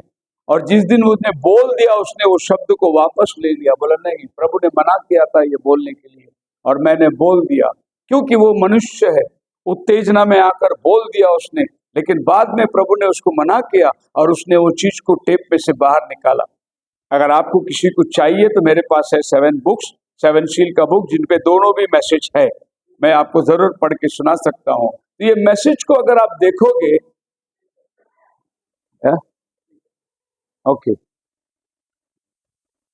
Speaker 1: और जिस दिन उसने बोल दिया उसने वो शब्द को वापस ले लिया, बोला नहीं प्रभु ने मना किया था ये बोलने के लिए और मैंने बोल दिया। क्योंकि वो मनुष्य है, उत्तेजना में आकर बोल दिया उसने, लेकिन बाद में प्रभु ने उसको मना किया और उसने वो चीज को टेप में से बाहर निकाला। अगर आपको किसी को चाहिए तो मेरे पास है 7 बुक्स, 7 सील का बुक जिनपे दोनों भी मैसेज है, मैं आपको जरूर पढ़ के सुना सकता हूँ। तो ये मैसेज को अगर आप देखोगे, okay,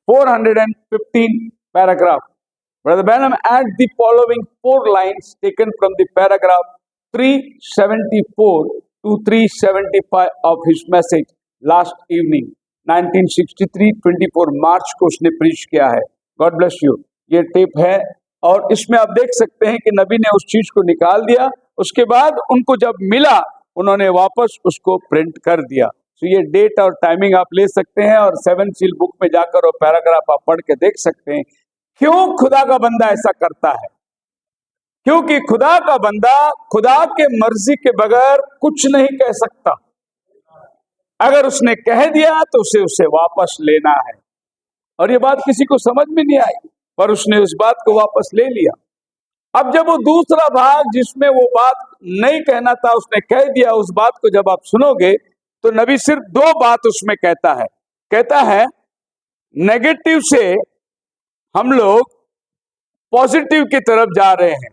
Speaker 1: 415 paragraph. Brother Branham adds the following 4 lines taken from the paragraph 374 to 375 of his message last evening 1963 24 मार्च को उसने प्रीच किया है। God bless you. ये टेप है और इसमें आप देख सकते हैं कि नबी ने उस चीज को निकाल दिया, उसके बाद उनको जब मिला उन्होंने वापस उसको प्रिंट कर दिया। तो ये डेट और टाइमिंग आप ले सकते हैं और 7 सील बुक में जाकर वो पैराग्राफ आप पढ़ के देख सकते हैं। क्यों खुदा का बंदा ऐसा करता है? क्योंकि खुदा का बंदा खुदा के मर्जी के बगैर कुछ नहीं कह सकता। अगर उसने कह दिया तो उसे वापस लेना है। और ये बात किसी को समझ में नहीं आई, पर उसने उस बात को वापस ले लिया। अब जब वो दूसरा भाग जिसमें वो बात नहीं कहना था उसने कह दिया, उस बात को जब आप सुनोगे तो नबी सिर्फ 2 बात उसमें कहता है नेगेटिव से हम लोग पॉजिटिव की तरफ जा रहे हैं,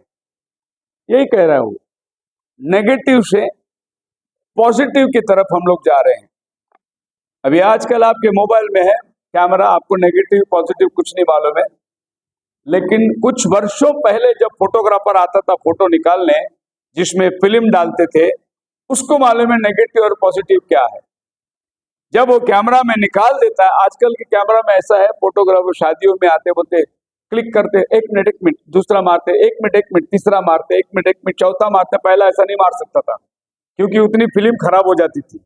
Speaker 1: यही कह रहा हूं। नेगेटिव से पॉजिटिव की तरफ हम लोग जा रहे हैं। अभी आजकल आपके मोबाइल में है कैमरा, आपको नेगेटिव पॉजिटिव कुछ नहीं मालूम है, लेकिन कुछ वर्षों पहले जब फोटोग्राफर आता था फोटो निकालने जिसमें फिल्म डालते थे, उसको मालूम है नेगेटिव और पॉजिटिव क्या है। जब वो कैमरा में निकाल देता है, आजकल के कैमरा में ऐसा है, फोटोग्राफर शादियों में आते बोलते क्लिक करते 1 मिनट 1 मिनट, दूसरा मारते 1 मिनट 1 मिनट, तीसरा मारते 1 मिनट 1 मिनट, चौथा मारते। पहला ऐसा नहीं मार सकता था क्योंकि उतनी फिल्म खराब हो जाती थी।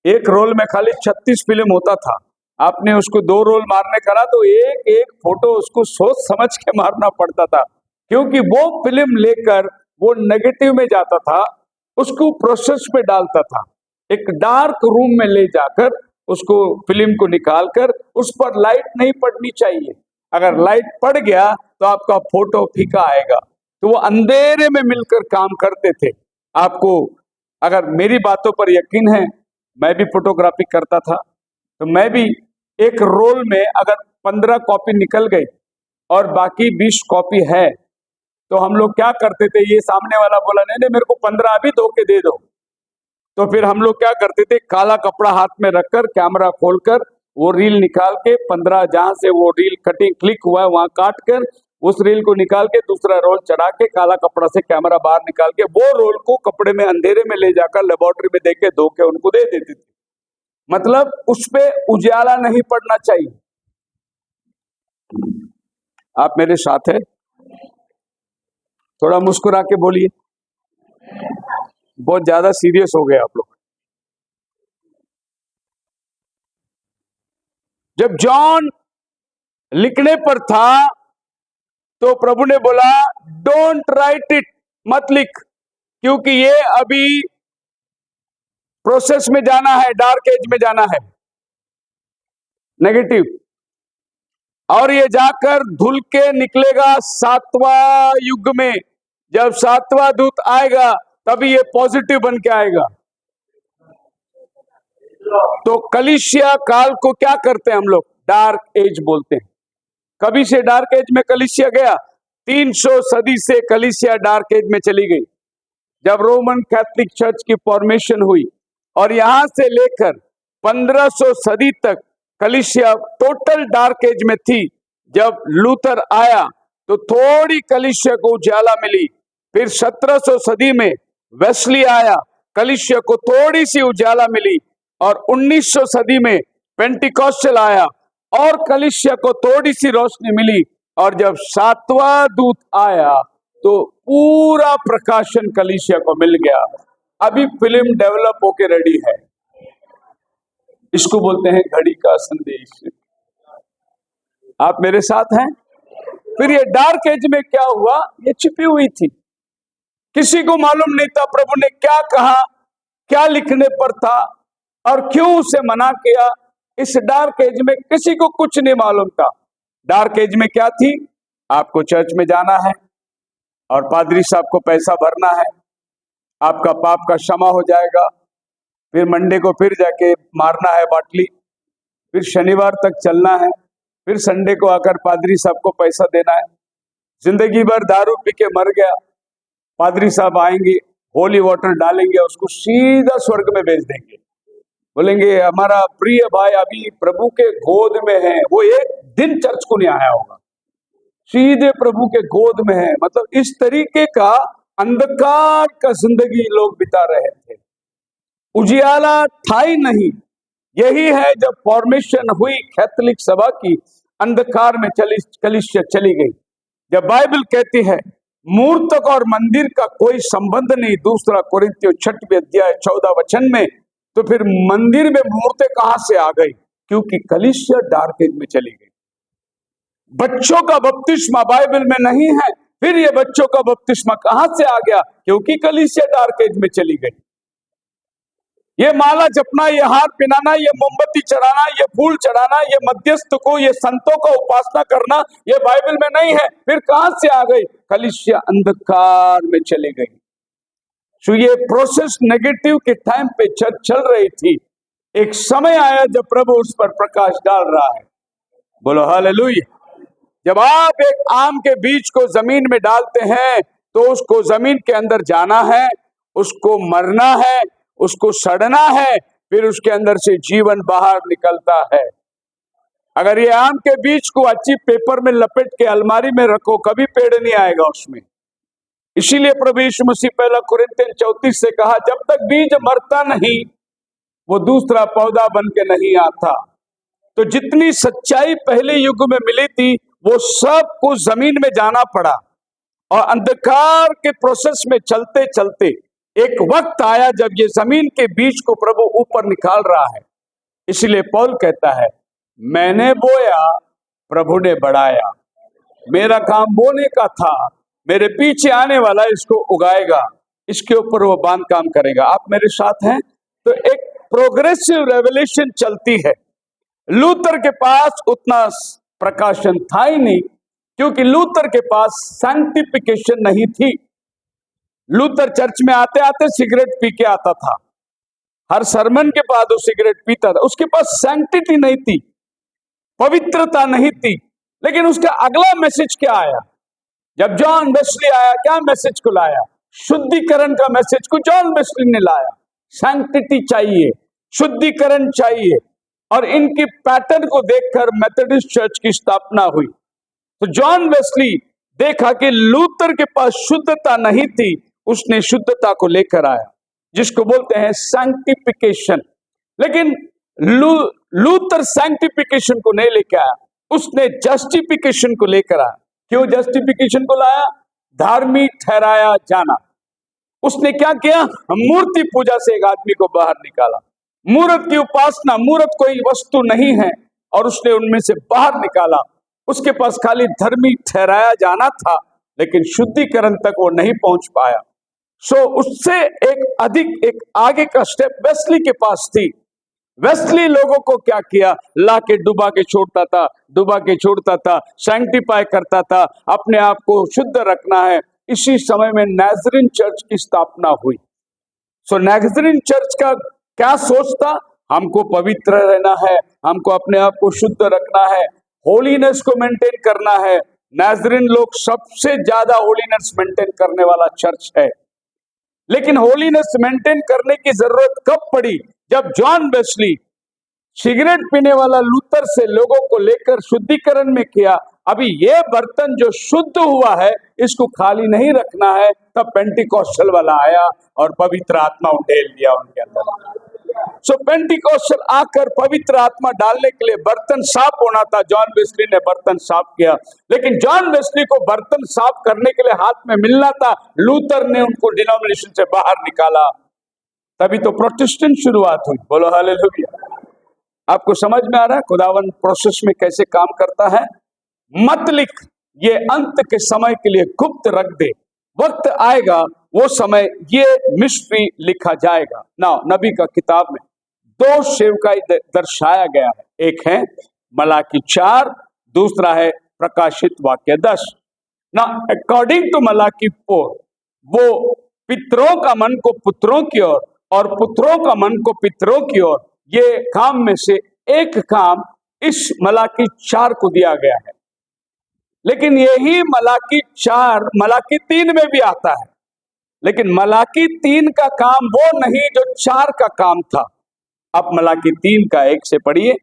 Speaker 1: एक रोल में खाली 36 फिल्म होता था। आपने उसको 2 रोल मारने करा तो एक एक फोटो उसको सोच समझ के मारना पड़ता था, क्योंकि वो फिल्म लेकर वो नेगेटिव में जाता था, उसको प्रोसेस पे डालता था, एक डार्क रूम में ले जाकर उसको फिल्म को निकालकर उस पर लाइट नहीं पड़नी चाहिए। अगर लाइट पड़ गया तो आपका फोटो फीका आएगा। तो वो अंधेरे में मिलकर काम करते थे। आपको अगर मेरी बातों पर यकीन है, मैं भी फोटोग्राफी करता था, तो मैं भी एक रोल में अगर 15 कॉपी निकल गई और बाकी 20 कॉपी है तो हम लोग क्या करते थे, ये सामने वाला बोला नहीं नहीं मेरे को 15 अभी धो के दे दो, तो फिर हम लोग क्या करते थे, काला कपड़ा हाथ में रखकर कैमरा खोलकर वो रील निकाल के 15 जहां से वो रील कटिंग क्लिक हुआ है वहां काट कर उस रील को निकाल के दूसरा रोल चढ़ा के काला कपड़ा से कैमरा बाहर निकाल के वो रोल को कपड़े में अंधेरे में ले जाकर लेबोरेटरी में देके धो के उनको दे देते थे। मतलब उस पे उजाला नहीं पड़ना चाहिए। आप मेरे साथ है? थोड़ा मुस्कुरा के बोलिए, बहुत ज्यादा सीरियस हो गए आप लोग। जब जॉन लिखने पर था तो प्रभु ने बोला डोंट राइट इट, मत लिख, क्योंकि ये अभी प्रोसेस में जाना है, डार्क एज में जाना है, नेगेटिव, और ये जाकर धुल के निकलेगा 7वां युग में। जब 7वां दूत आएगा तभी ये पॉजिटिव बन के आएगा। तो कलीसिया काल को क्या करते हैं हम लोग? डार्क एज बोलते हैं। कभी से डार्क एज में कलीसिया गया? 300 सदी से कलीसिया डार्क एज में चली गई, जब रोमन कैथोलिक चर्च की फॉर्मेशन हुई। और यहां से लेकर 1500 सदी तक कलीसिया टोटल डार्क एज में थी। जब लूथर आया तो थोड़ी कलीसिया को उजाला मिली। फिर 1700 सदी में वेस्ली आया, कलीसिया को थोड़ी सी उजाला मिली। और 1900 सदी में पेंटिकॉस्टल आया और कलीसिया को थोड़ी सी रोशनी मिली। और जब 7वां दूत आया तो पूरा प्रकाशन कलीसिया को मिल गया। अभी फिल्म डेवलप होके रेडी है, इसको बोलते हैं घड़ी का संदेश। आप मेरे साथ हैं? फिर ये डार्क एज में क्या हुआ? ये छिपी हुई थी, किसी को मालूम नहीं था प्रभु ने क्या कहा, क्या लिखने पर था और क्यों उसे मना किया। इस डार्क एज में किसी को कुछ नहीं मालूम था। डार्क एज में क्या थी? आपको चर्च में जाना है और पादरी साहब को पैसा भरना है, आपका पाप का क्षमा हो जाएगा। फिर मंडे को फिर जाके मारना है बाटली, फिर शनिवार तक चलना है, फिर संडे को आकर पादरी साहब को पैसा देना है। जिंदगी भर दारू पी के मर गया, पादरी साहब आएंगे, होली वाटर डालेंगे, उसको सीधा स्वर्ग में भेज देंगे। बोलेंगे हमारा प्रिय भाई अभी प्रभु के गोद में है। वो एक दिन चर्च को नहीं आया होगा, सीधे प्रभु के गोद में है। मतलब इस तरीके का अंधकार का जिंदगी लोग बिता रहे थे, उजियाला था ही नहीं। यही है जब फॉर्मेशन हुई कैथोलिक सभा की, अंधकार में कलीसिया चली गई। जब बाइबल कहती है मूर्तक और मंदिर का कोई संबंध नहीं, 2 कोरिन्थियों 6वें अध्याय 14 वचन में, तो फिर मंदिर में मूर्तें कहां से आ गई? क्योंकि कलीसिया डार्क एज में चली गई। बच्चों का बपतिस्मा बाइबल में नहीं है, फिर ये बच्चों का बपतिस्मा कहां से आ गया? क्योंकि कलीसिया डार्क एज में चली गई। ये माला जपना, ये हार पहनाना, ये मोमबत्ती चढ़ाना, ये फूल चढ़ाना, ये मध्यस्थ को, ये संतों का उपासना करना, ये बाइबल में नहीं है। फिर कहां से आ गई? कलीसिया अंधकार में चली गई। तो ये प्रोसेस नेगेटिव के टाइम पे चर्च चल रही थी। एक समय आया जब प्रभु उस पर प्रकाश डाल रहा है। बोलो हालेलुया। जब आप एक आम के बीज को जमीन में डालते हैं तो उसको जमीन के अंदर जाना है, उसको मरना है, उसको सड़ना है, फिर उसके अंदर से जीवन बाहर निकलता है। अगर ये आम के बीज को अच्छी पेपर में लपेट के अलमारी में रखो, कभी पेड़ नहीं आएगा उसमें। इसीलिए प्रभु यीशु मसीह 1 कोरिन्थियन 34 से कहा, जब तक बीज मरता नहीं वो दूसरा पौधा बन के नहीं आता। तो जितनी सच्चाई पहले युग में मिली थी वो सब को जमीन में जाना पड़ा और अंधकार के प्रोसेस में चलते चलते एक वक्त आया जब ये जमीन के बीज को प्रभु ऊपर निकाल रहा है। इसलिए पौल कहता है, मैंने बोया प्रभु ने बढ़ाया, मेरा काम बोने का था, मेरे पीछे आने वाला इसको उगाएगा, इसके ऊपर वो बांध काम करेगा। आप मेरे साथ हैं? तो एक प्रोग्रेसिव रेवलेशन चलती है। लूथर के पास उतना प्रकाशन था ही नहीं, क्योंकि लूथर के पास सैंक्टिफिकेशन नहीं थी। लूथर चर्च में आते आते सिगरेट पी के आता था, हर सरमन के बाद वो सिगरेट पीता था। उसके पास सैंक्टिटी नहीं थी, पवित्रता नहीं थी। लेकिन उसका अगला मैसेज क्या आया? जब जॉन वेस्ली आया, क्या मैसेज को लाया? शुद्धिकरण का मैसेज को जॉन वेस्ली ने लाया। सैंक्टिटी चाहिए, शुद्धिकरण चाहिए। और इनकी पैटर्न को देखकर मेथोडिस्ट चर्च की स्थापना हुई। तो जॉन वेस्ली देखा कि लूथर के पास शुद्धता नहीं थी, उसने शुद्धता को लेकर आया, जिसको बोलते हैं सैंक्टिफिकेशन। लेकिन लूथर सैंक्टिफिकेशन को नहीं लेकर आया, उसने जस्टिफिकेशन को लेकर आया। क्यों जस्टिफिकेशन को लाया? धार्मिक ठहराया जाना। उसने क्या किया? मूर्ति पूजा से एक आदमी को बाहर निकाला। मूर्त की उपासना, मूर्त कोई वस्तु नहीं है, और उसने उनमें से बाहर निकाला। उसके पास खाली धर्मी ठहराया जाना था, लेकिन शुद्धिकरण तक वो नहीं पहुंच पाया। सो उससे एक आगे का स्टेप वेस्ली के पास थी। वेस्ली लोगों को क्या किया? ला के डुबा के छोड़ता था, सैंक्टिफाई करता था, अपने आप को शुद्ध रखना है। इसी समय में नाज़रीन चर्च की स्थापना हुई। सो नाज़रीन चर्च का क्या सोच था? हमको पवित्र रहना है, हमको अपने आप को शुद्ध रखना है, होलीनेस को मेंटेन करना है। नाज़रीन लोग सबसे ज्यादा होलीनेस मेंटेन करने वाला चर्च है। लेकिन होलीनेस मेंटेन करने की जरूरत कब पड़ी? जब जॉन वेस्ली सिगरेट पीने वाला लूथर से लोगों को लेकर शुद्धिकरण में किया, अभी ये बर्तन जो शुद्ध हुआ है इसको खाली नहीं रखना है, तब पेंटिकॉस्टल वाला आया और पवित्र आत्मा उंडेल दिया उनके अंदर। सो पेंटिकॉस्टल आकर पवित्र आत्मा डालने के लिए बर्तन साफ होना था। जॉन वेस्ली ने बर्तन साफ किया, लेकिन जॉन वेस्ली को बर्तन साफ करने के लिए हाथ में मिलना था। लूथर ने उनको डिनोमिनेशन से बाहर निकाला, तभी तो प्रोटेस्टेंट शुरुआत हुई। बोलो हालेलुया। आपको समझ में आ रहा है खुदावन प्रोसेस में कैसे काम करता है? मत लिख, ये अंत के समय के लिए गुप्त रख दे, वक्त आएगा वो समय ये मिस्ट्री लिखा जाएगा। ना नबी का किताब में दो सेवकाई दर्शाया गया है, एक है मलाकी 4, दूसरा है प्रकाशित वाक्य 10। ना अकॉर्डिंग टू मलाकी 4 वो पितरों का मन को पुत्रों की ओर और पुत्रों का मन को पितरों की ओर, ये काम में से एक काम इस मलाकी 4 को दिया गया है। लेकिन यही मलाकी 4 मलाकी 3 में भी आता है, लेकिन मलाकी 3 का काम वो नहीं जो 4 का काम था। अब मलाकी 3 का 1 से पढ़िए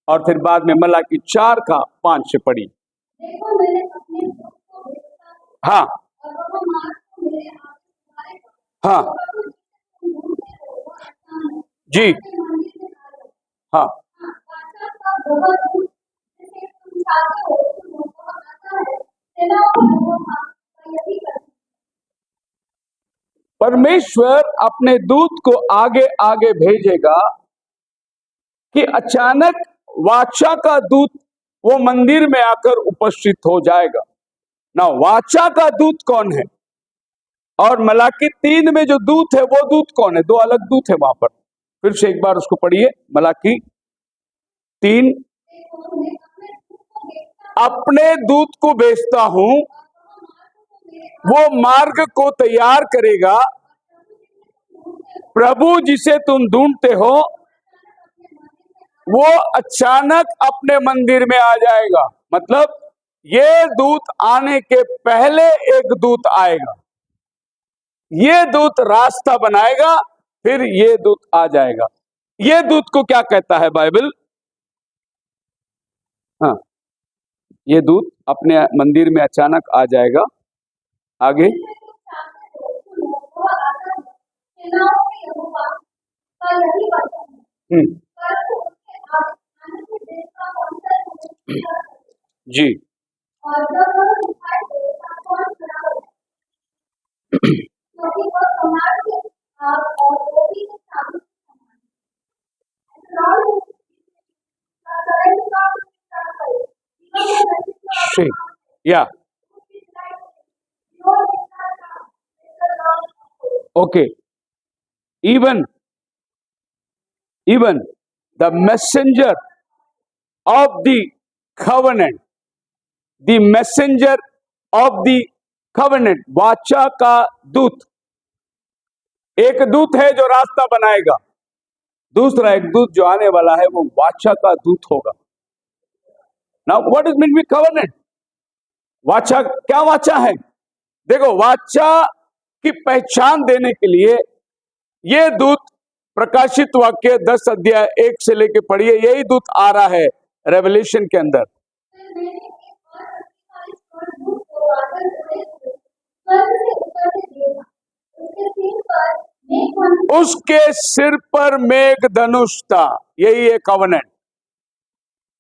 Speaker 1: और फिर बाद में मलाकी 4 का 5 से पढ़िए।
Speaker 2: देखो मैंने अपने दूत को भेजा
Speaker 1: हाँ
Speaker 2: और वह मार्ग को मेरे आगे चलाएगा।
Speaker 1: हाँ
Speaker 2: प्रभु जिसे तुम ढूंढते हो वह अच्छा है।
Speaker 1: जी
Speaker 2: अपने मंदिर में आयो।
Speaker 1: हाँ
Speaker 2: हाँ, वाचा का वह दूत जिसे तुम चाहते हो तुम वह आता है। सेनाओं का यहोवा का यही वचन।
Speaker 1: परमेश्वर अपने दूत को आगे आगे भेजेगा कि अचानक वाचा का दूत वो मंदिर में आकर उपस्थित हो जाएगा। ना वाचा का दूत कौन है और मलाकी 3 में जो दूत है वो दूत कौन है? दो अलग दूत है वहां पर। फिर से एक बार उसको पढ़िए, मलाकी 3।
Speaker 2: देखो मैं
Speaker 1: अपने
Speaker 2: अपने दूत को भेजता
Speaker 1: दूत को भेजता हूं,
Speaker 2: हूँ और वह मार्ग को
Speaker 1: वो मार्ग को
Speaker 2: मेरे
Speaker 1: तैयार करेगा। प्रभु जिसे तुम ढूंढते हो वो अचानक अपने मंदिर में आ जाएगा। मतलब ये दूत आने के पहले एक दूत आएगा, ये दूत रास्ता बनाएगा, फिर ये दूत आ जाएगा। ये दूत को क्या कहता है बाइबल? हाँ, ये दूत अपने मंदिर में अचानक आ जाएगा। आगे
Speaker 2: वह आता है। सेनाओं के यहोवा का यही वचन है। परंतु उसके आने से देश का पवित्र होने
Speaker 1: जी
Speaker 2: और जब वह दिखाई दे तब कौन खड़ा हो? क्योंकि वह सोनार के आग और गोभी के साबुत के समान है। लाल करेंट का विस्तार करे। जीवन में नसीब का
Speaker 1: शी या
Speaker 2: उसकी सिलाई जो विस्तार का इसका नाम हो।
Speaker 1: okay, even the messenger of the covenant, the messenger of the covenant, वाचा का दूत, एक दूत है जो रास्ता बनाएगा, दूसरा एक दूत जो आने वाला है वो वाचा का दूत होगा। Now what is mean by covenant? वाचा, क्या वाचा है? देखो, वाचा की पहचान देने के लिए ये दूत, प्रकाशित वाक्य 10 अध्याय 1 से लेके पढ़िए, यही दूत आ रहा है रेवलेशन के अंदर।
Speaker 2: फिर मैंने एक और शक्तिशाली स्वर्गदूत को बादल उड़े हुए स्वर्ग से उतरते देखा। उसके सिर पर मेघ धनुष
Speaker 1: उसके सिर पर मेघ धनुष था। यही है कवर्नेंट।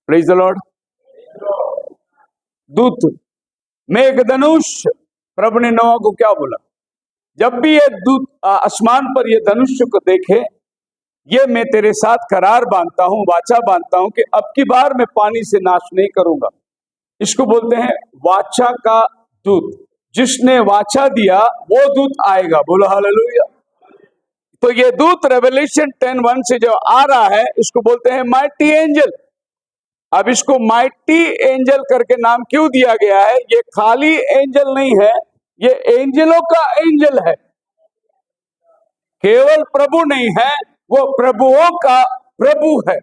Speaker 1: Praise the Lord. दूत मेघ धनुष, प्रभु ने नोआ को क्या बोला? जब भी ये दूत आसमान पर ये धनुष को देखे, ये मैं तेरे साथ करार बांधता हूं, वाचा बांधता हूं कि अब की बार मैं पानी से नाश नहीं करूंगा। इसको बोलते हैं वाचा का दूत। जिसने वाचा दिया वो दूत आएगा। बोलो हालेलुया। तो ये दूत रेवलेशन 10:1 से जो आ रहा है, इसको बोलते हैं माइटी एंजल। अब इसको माइटी एंजल करके नाम क्यों दिया गया है? ये खाली एंजल नहीं है, ये एंजलों का एंजल है। केवल प्रभु नहीं है, वो प्रभुओं का प्रभु है।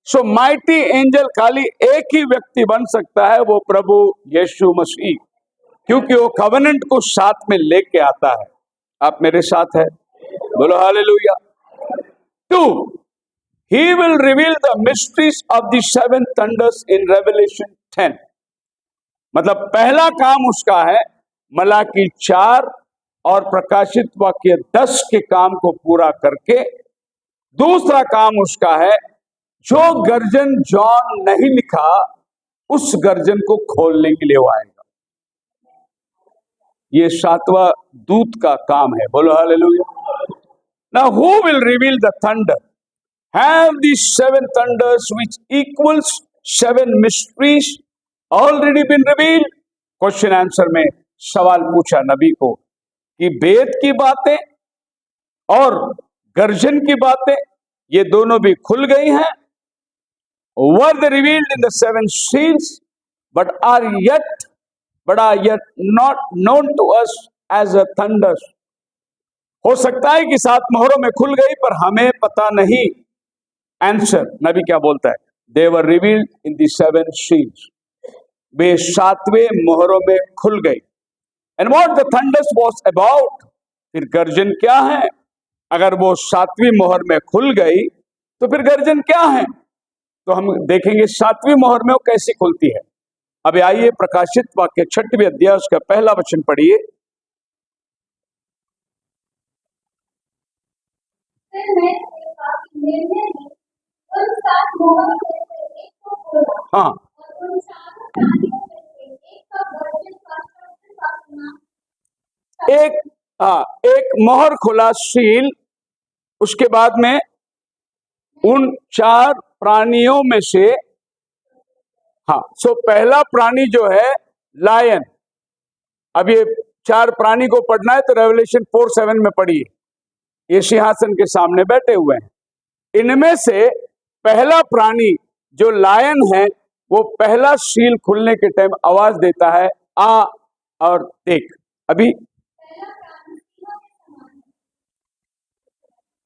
Speaker 1: सो माइटी एंजल खाली एक ही व्यक्ति बन सकता है, वो प्रभु यीशु मसीह, क्योंकि वो कवेनेंट को साथ में लेके आता है। आप मेरे साथ है, बोलो hallelujah. 2, he will reveal the mysteries of the 7 thunders in Revelation 10। मतलब पहला काम उसका है मलाकी 4 और प्रकाशित वाक्य 10 के काम को पूरा करके, दूसरा काम उसका है जो गर्जन जॉन नहीं लिखा उस गर्जन को खोलने के लिए वो आएगा। ये 7वां दूत का काम है, बोलो hallelujah. Now who will reveal the thunder? Have these 7 thunders which equals 7 mysteries already been revealed? Question answer में सवाल पूछा नबी को कि वेद की बातें और गर्जन की बातें ये दोनों भी खुल गई हैं। Were they revealed in the 7 seals, but are yet not known to us as a thunder? हो सकता है कि 7 मोहरों में खुल गई पर हमें पता नहीं। आंसर, नबी क्या बोलता है? They were revealed in the 7 seals। वे 7वें मोहरों में खुल गई। And what the thunders was about? फिर गर्जन क्या है? अगर वो 7वीं मोहर में खुल गई तो फिर गर्जन क्या है? तो हम देखेंगे 7वीं मोहर में वो कैसे खुलती है। अब आइए प्रकाशित वाक्य 6वें अध्याय उसका पहला वचन पढ़िए।
Speaker 2: फिर मैं देखा कि निर्णय ने उन 7 मोहरों में से एक को खोला,
Speaker 1: हाँ,
Speaker 2: और उन 4 प्राणियों में से एक का गर्जन का शब्द सुना।
Speaker 1: एक मोहर खुला, सील। उसके बाद में उन 4 प्राणियों में से, हाँ, सो पहला प्राणी जो है लायन। अब ये 4 प्राणी को पढ़ना है तो रेवलेशन 4:7 में पढ़िए। ये सिंहासन के सामने बैठे हुए हैं। इनमें से पहला प्राणी जो लायन है वो पहला सील खुलने के टाइम आवाज देता है, आ और देख।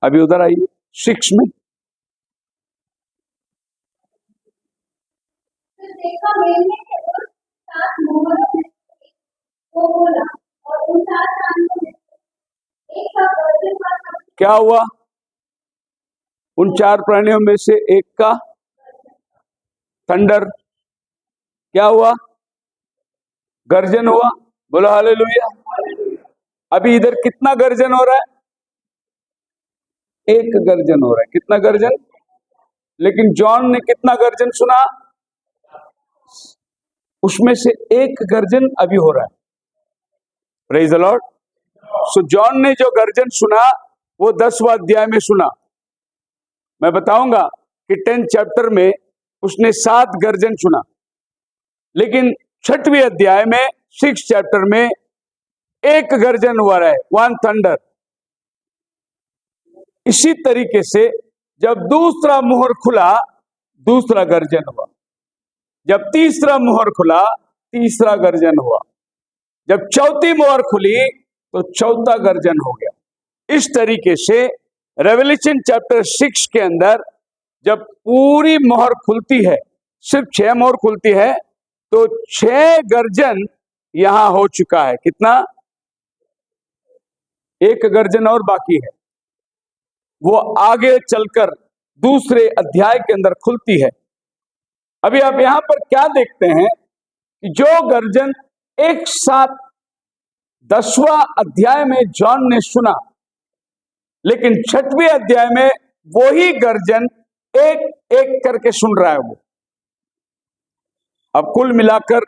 Speaker 1: अभी उधर आइए 6 में।
Speaker 2: फिर देखा निर्णय ने उन 7 मोहरों में से एक को खोला, और उन 4 प्राणियों में से एक का गर्जन का शब्द।
Speaker 1: क्या हुआ? उन 4 प्राणियों में से एक का थंडर क्या हुआ? गर्जन हुआ। बोलो हालेलुया। अभी इधर कितना गर्जन हो रहा है? एक गर्जन हो रहा है। कितना गर्जन? लेकिन जॉन ने कितना गर्जन सुना? उसमें से एक गर्जन अभी हो रहा है। Praise the Lord. So John ने जो गर्जन सुना वो 10वां अध्याय में सुना। मैं बताऊंगा कि 10th चैप्टर में उसने 7 गर्जन सुना, लेकिन 6वें अध्याय में 6th चैप्टर में एक गर्जन हुआ है, 1 थंडर। इसी तरीके से जब दूसरा मुहर खुला, दूसरा गर्जन हुआ। जब तीसरा मुहर खुला, तीसरा गर्जन हुआ। जब चौथी मुहर खुली तो चौथा गर्जन हो गया। इस तरीके से रेवलेशन चैप्टर 6 के अंदर जब पूरी मोहर खुलती है, सिर्फ 6 मोहर खुलती है, तो 6 गर्जन यहां हो चुका है। कितना? एक गर्जन और बाकी है, वो आगे चलकर दूसरे अध्याय के अंदर खुलती है। अभी आप यहां पर क्या देखते हैं कि जो गर्जन एक साथ 10वां अध्याय में जॉन ने सुना, लेकिन 6वें अध्याय में वही गर्जन एक एक करके सुन रहा है वो। अब कुल मिलाकर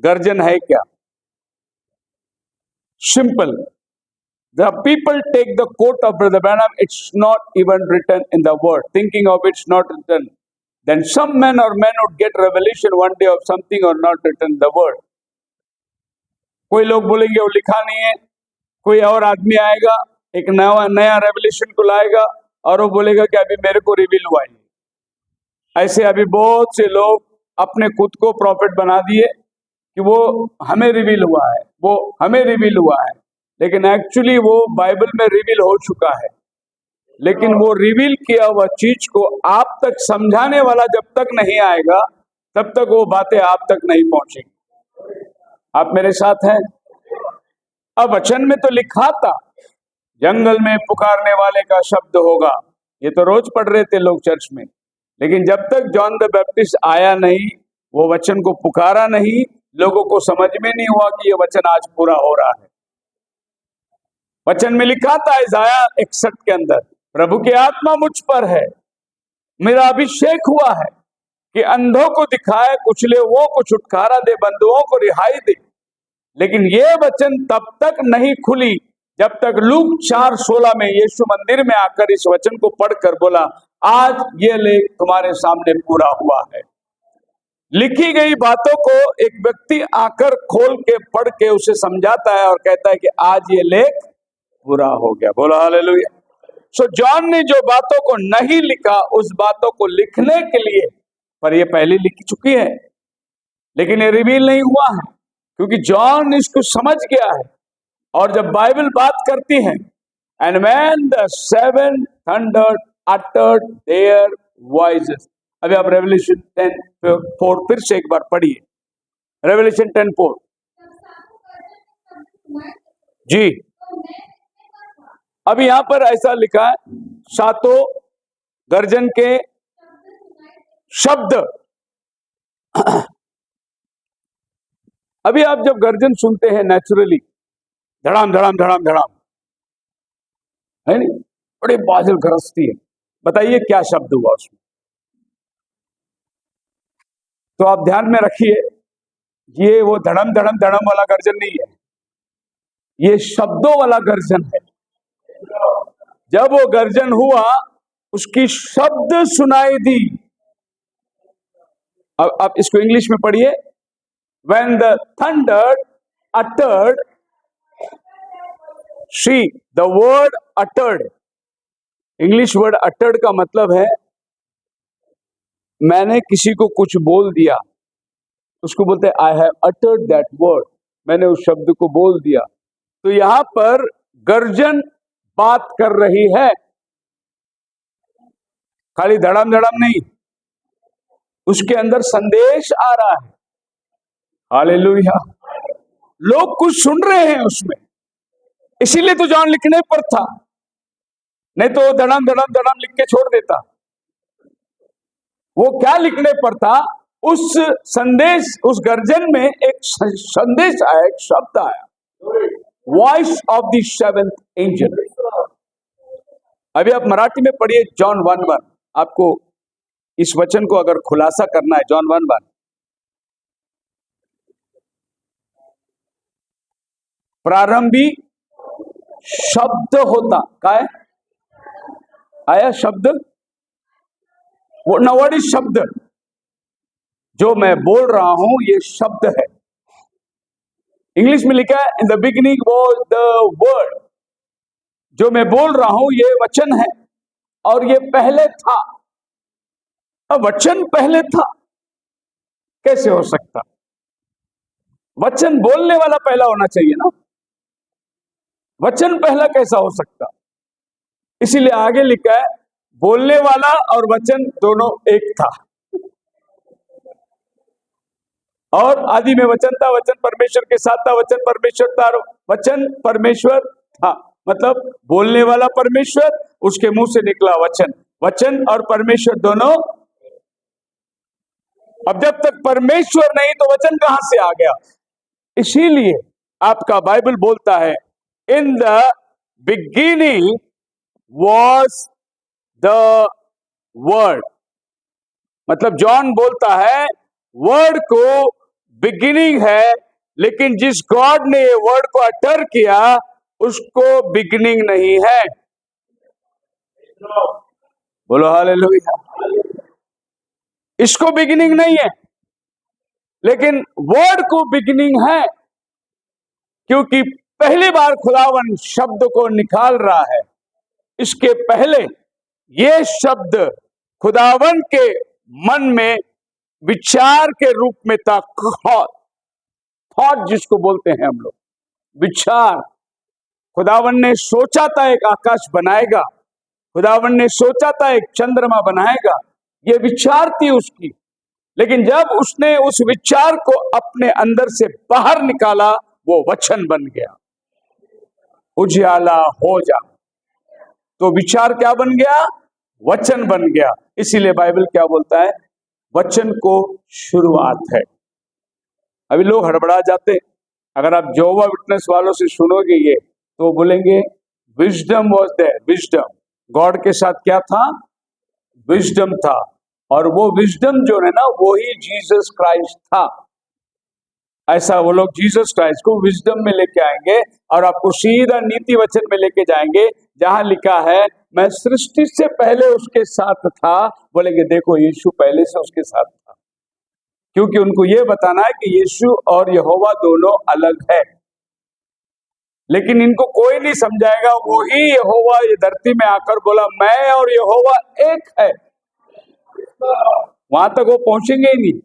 Speaker 1: गर्जन है क्या? Simple. The people take the quote of Brother Branham, it's not even written in the word. Thinking of it's not written. Then some men or men would get revelation one day of something or not written in the word. कोई लोग बोलेंगे वो लिखा नहीं है, कोई और आदमी आएगा एक नया रेवलेशन को लाएगा और वो बोलेगा कि अभी मेरे को रिवील हुआ है। ऐसे अभी बहुत से लोग अपने खुद को प्रॉफिट बना दिए कि वो हमें रिवील हुआ है, वो हमें रिवील हुआ है, लेकिन एक्चुअली वो बाइबल में रिवील हो चुका है। लेकिन वो रिवील किया हुआ चीज को आप तक समझाने वाला जब तक नहीं आएगा तब तक वो बातें आप तक नहीं पहुंचेंगी। आप मेरे साथ हैं? अब वचन में तो लिखा था जंगल में पुकारने वाले का शब्द होगा, ये तो रोज पढ़ रहे थे लोग चर्च में, लेकिन जब तक जॉन द बैप्टिस्ट आया नहीं, वो वचन को पुकारा नहीं, लोगों को समझ में नहीं हुआ कि ये वचन आज पूरा हो रहा है। वचन में लिखा था इसाया 61 के अंदर, प्रभु की आत्मा मुझ पर है, मेरा अभिषेक हुआ है कि अंधों को दिखाए, कुचले को छुटकारा दे, बंधुओं को रिहाई दे। लेकिन ये वचन तब तक नहीं खुली जब तक लूक 4:16 में यीशु मंदिर में आकर इस वचन को पढ़कर बोला, आज ये लेख तुम्हारे सामने पूरा हुआ है। लिखी गई बातों को एक व्यक्ति आकर खोल के पढ़ के उसे समझाता है और कहता है कि आज ये लेख पूरा हो गया। बोलो हालेलुया। सो जॉन ने जो बातों को नहीं लिखा, उस बातों को लिखने के लिए, पर ये पहले लिख चुकी है, लेकिन ये रिवील नहीं हुआ है क्योंकि जॉन इसको समझ गया है। और जब बाइबल बात करती है, and when the seven thundered uttered there voices, अभी आप रेवलेशन 10:4 फिर से एक बार पढ़िए, रेवलेशन 10:4 जी। अभी यहां पर ऐसा लिखा है, सातों गर्जन के शब्द। अभी आप जब गर्जन सुनते हैं नेचुरली, धड़ाम धड़ाम धड़ाम धड़ाम, है नहीं, बड़ी बादल गरजती है, बताइए क्या शब्द हुआ उसमें? तो आप ध्यान में रखिए, ये वो धड़म धड़म धड़म वाला गर्जन नहीं है, ये शब्दों वाला गर्जन है। जब वो गर्जन हुआ, उसकी शब्द सुनाई दी। अब आप इसको इंग्लिश में पढ़िए, when the thunder uttered, see the word uttered, English word uttered का मतलब है मैंने किसी को कुछ बोल दिया, उसको बोलते हैं I have uttered that word, मैंने उस शब्द को बोल दिया। तो यहां पर गर्जन बात कर रही है, खाली धड़म धड़म नहीं, उसके अंदर संदेश आ रहा है। हालेलुया। लोग कुछ सुन रहे हैं उसमें, इसीलिए तो जॉन लिखने पर था, नहीं तो धड़म धड़म धड़म लिख के छोड़ देता। वो क्या लिखने पर था? उस संदेश, उस गर्जन में एक संदेश आया, एक शब्द आया, voice of the seventh angel. अभी आप मराठी में पढ़िए जॉन 1:1, आपको इस वचन को अगर खुलासा करना है, जॉन 1:1, प्रारंभी शब्द होता, काय आया शब्द, वो नवड़ी शब्द, जो मैं बोल रहा हूं ये शब्द है। इंग्लिश में लिखा है in the beginning was the word, जो मैं बोल रहा हूं ये वचन है और ये पहले था। अब वचन पहले था कैसे हो सकता? वचन बोलने वाला पहला होना चाहिए ना, वचन पहला कैसा हो सकता? इसीलिए आगे लिखा है बोलने वाला और वचन दोनों एक था, और आदि में वचन था, वचन परमेश्वर के साथ था, वचन परमेश्वर था, वचन परमेश्वर था। मतलब बोलने वाला परमेश्वर, उसके मुंह से निकला वचन, वचन और परमेश्वर दोनों। अब जब तक परमेश्वर नहीं तो वचन कहां से आ गया? इसीलिए आपका बाइबल बोलता है in the beginning was the word, मतलब जॉन बोलता है वर्ड को बिगिनिंग है, लेकिन जिस गॉड ने वर्ड को अटर किया उसको बिगिनिंग नहीं है। बोलो हालेलुया। इसको बिगिनिंग नहीं है, लेकिन वर्ड को बिगिनिंग है, क्योंकि पहली बार खुदावन शब्द को निकाल रहा है। इसके पहले ये शब्द खुदावन के मन में विचार के रूप में था। थॉट जिसको बोलते हैं हम लोग, विचार। खुदावन ने सोचा था एक आकाश बनाएगा, खुदावन ने सोचा था एक चंद्रमा बनाएगा, ये विचार थी उसकी, लेकिन जब उसने उस विचार को अपने अंदर से बाहर निकाला, वो वचन बन गया, उजियाला हो जा। तो विचार क्या बन गया? वचन बन गया। इसीलिए बाइबल क्या बोलता है? वचन को शुरुआत है। अभी लोग हड़बड़ा जाते हैं। अगर आप यहोवा विटनेस वालों से सुनोगे ये, तो बोलेंगे wisdom was there. Wisdom, God के साथ क्या था? विजडम था। और वो विजडम जो है ना, वो ही जीसस क्राइस्ट था। ऐसा वो लोग जीसस क्राइस्ट को विजडम में लेके आएंगे और आपको सीधा नीति वचन में लेके जाएंगे, जहां लिखा है मैं सृष्टि से पहले उसके साथ था। बोलेंगे देखो यीशु पहले से उसके साथ था, क्योंकि उनको ये बताना है कि यीशु और यहोवा दोनों अलग है। लेकिन इनको कोई नहीं समझाएगा, वही यहोवा ये धरती में आकर बोला मैं और यहोवा एक है। वहां तक वो पहुंचेंगे ही नहीं।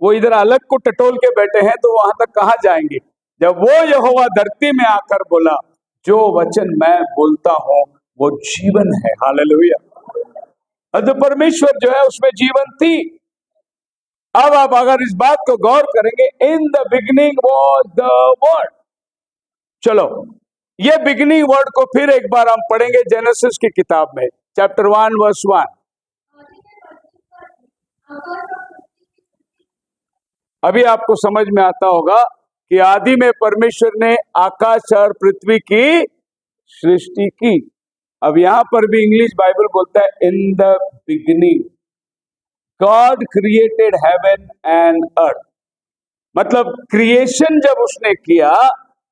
Speaker 1: वो इधर अलग को टटोल के बैठे हैं, तो वहां तक कहां जाएंगे? जब वो यहोवा धरती में आकर बोला जो वचन मैं बोलता हूं वो जीवन है। हालेलुया। तो परमेश्वर जो है उसमें जीवन थी। अब आप अगर इस बात को गौर करेंगे, in the beginning was the word. चलो ये बिगिनिंग वर्ड को फिर एक बार हम पढ़ेंगे जेनेसिस की किताब में, चैप्टर 1 वर्स 1। अभी आपको समझ में आता होगा कि आदि में परमेश्वर ने आकाश और पृथ्वी की सृष्टि की। अब यहां पर भी इंग्लिश बाइबल बोलता है in the beginning God created heaven and earth. मतलब क्रिएशन जब उसने किया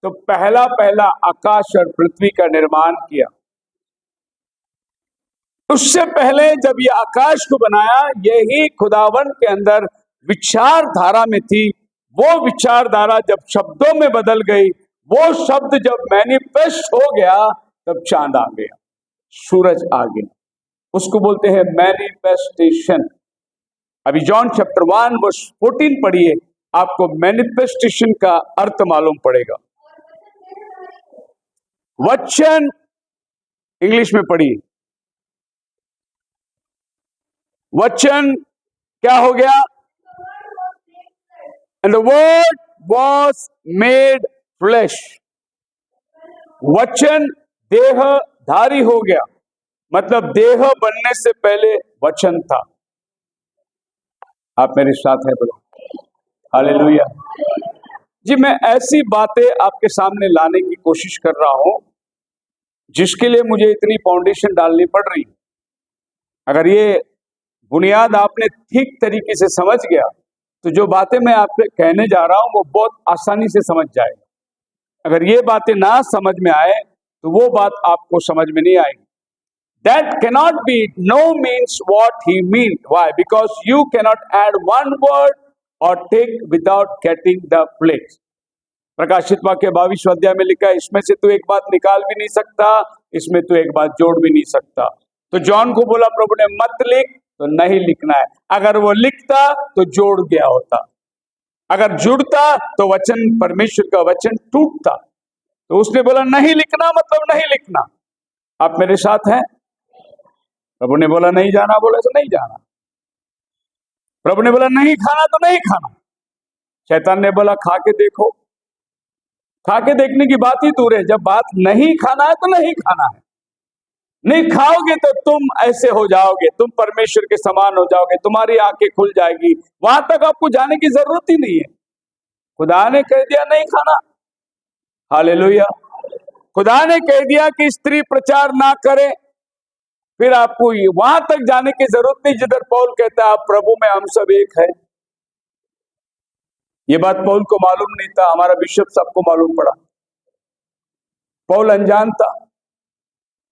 Speaker 1: तो पहला पहला आकाश और पृथ्वी का निर्माण किया। उससे पहले जब ये आकाश को बनाया, यही खुदावन के अंदर विचारधारा में थी। वो विचारधारा जब शब्दों में बदल गई, वो शब्द जब मैनिफेस्ट हो गया, तब चांद आ गया, सूरज आ गया। उसको बोलते हैं मैनिफेस्टेशन। अभी जॉन चैप्टर 1 वर्स 14 पढ़िए, आपको मैनिफेस्टेशन का अर्थ मालूम पड़ेगा। वचन इंग्लिश में पढ़िए। वचन क्या हो गया? And the word was made flesh. वचन देह धारी हो गया, मतलब देह बनने से पहले वचन था। आप मेरे साथ हैं बोलो हालेलुया। जी, मैं ऐसी बातें आपके सामने लाने की कोशिश कर रहा हूं जिसके लिए मुझे इतनी फाउंडेशन डालनी पड़ रही। अगर ये बुनियाद आपने ठीक तरीके से समझ गया, तो जो बातें मैं आपसे कहने जा रहा हूं वो बहुत आसानी से समझ जाएगा। अगर ये बातें ना समझ में आए तो वो बात आपको समझ में नहीं आएगी। That cannot be no means what he meant. Why? Because you cannot add one word or take without getting the place. प्रकाशित वाक्य 22 अध्याय में लिखा है, इसमें से तू एक बात निकाल भी नहीं सकता, इसमें तू एक बात जोड़ भी नहीं सकता। तो जॉन को बोला प्रभु ने मत लिख, तो नहीं लिखना है। अगर वो लिखता तो जोड़ गया होता, अगर जुड़ता तो वचन, परमेश्वर का वचन टूटता। तो उसने बोला नहीं लिखना, मतलब नहीं लिखना। आप मेरे साथ हैं? प्रभु ने बोला नहीं जाना, बोले तो नहीं जाना। प्रभु ने बोला नहीं खाना, तो नहीं खाना। शैतान ने बोला खा के देखो। खा के देखने की बात ही दूर है, जब बात नहीं खाना है तो नहीं खाना है। नहीं खाओगे तो तुम ऐसे हो जाओगे, तुम परमेश्वर के समान हो जाओगे, तुम्हारी आंखें खुल जाएगी। वहां तक आपको जाने की जरूरत ही नहीं है। खुदा ने कह दिया नहीं खाना, हालेलुया। खुदा ने कह दिया कि स्त्री प्रचार ना करे, फिर आपको वहां तक जाने की जरूरत नहीं जिधर पौल कहता है आप प्रभु में हम सब एक है। ये बात पौल को मालूम नहीं था, हमारा बिशप सबको मालूम पड़ा। पौल अनजान था।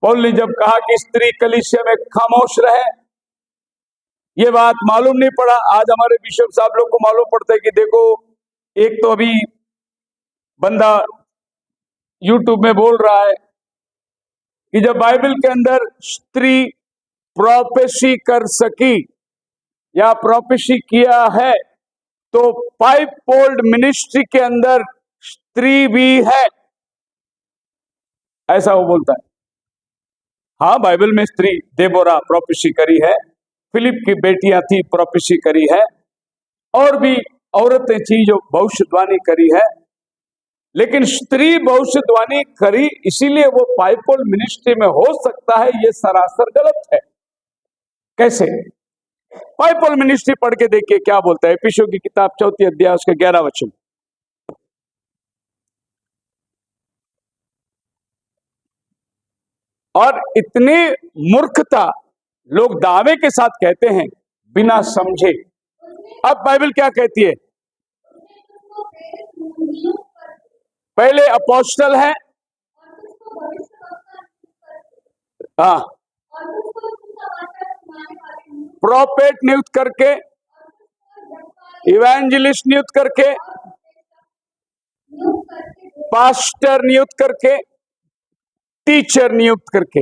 Speaker 1: पौल ने जब कहा कि स्त्री कलीसिया में खामोश रहे, ये बात मालूम नहीं पड़ा। आज हमारे बिशप साहब लोग को मालूम पड़ता है कि देखो, एक तो अभी बंदा यूट्यूब में बोल रहा है कि जब बाइबल के अंदर स्त्री प्रोफेसी कर सकी या प्रोफेसी किया है, तो 5 फोल्ड मिनिस्ट्री के अंदर स्त्री भी है, ऐसा वो बोलता है। हाँ, बाइबल में स्त्री देबोरा प्रोफेसी करी है, फिलिप की बेटियां थी प्रोफेसी करी है, और भी औरतें थी जो भविष्यवाणी करी है। लेकिन स्त्री भविष्यवाणी करी इसीलिए वो पाइपल मिनिस्ट्री में हो सकता है, ये सरासर गलत है। कैसे? पाइपल मिनिस्ट्री पढ़ के देखिए क्या बोलता है। एफिसियों की किताब 4 अध्याय उसके 11 वचन। और इतनी मूर्खता लोग दावे के साथ कहते हैं बिना समझे। अब बाइबल क्या कहती है? पहले अपोस्टल है, हाँ, प्रोफेट नियुक्त करके, इवेंजलिस्ट नियुक्त करके, पास्टर नियुक्त करके, टीचर नियुक्त करके।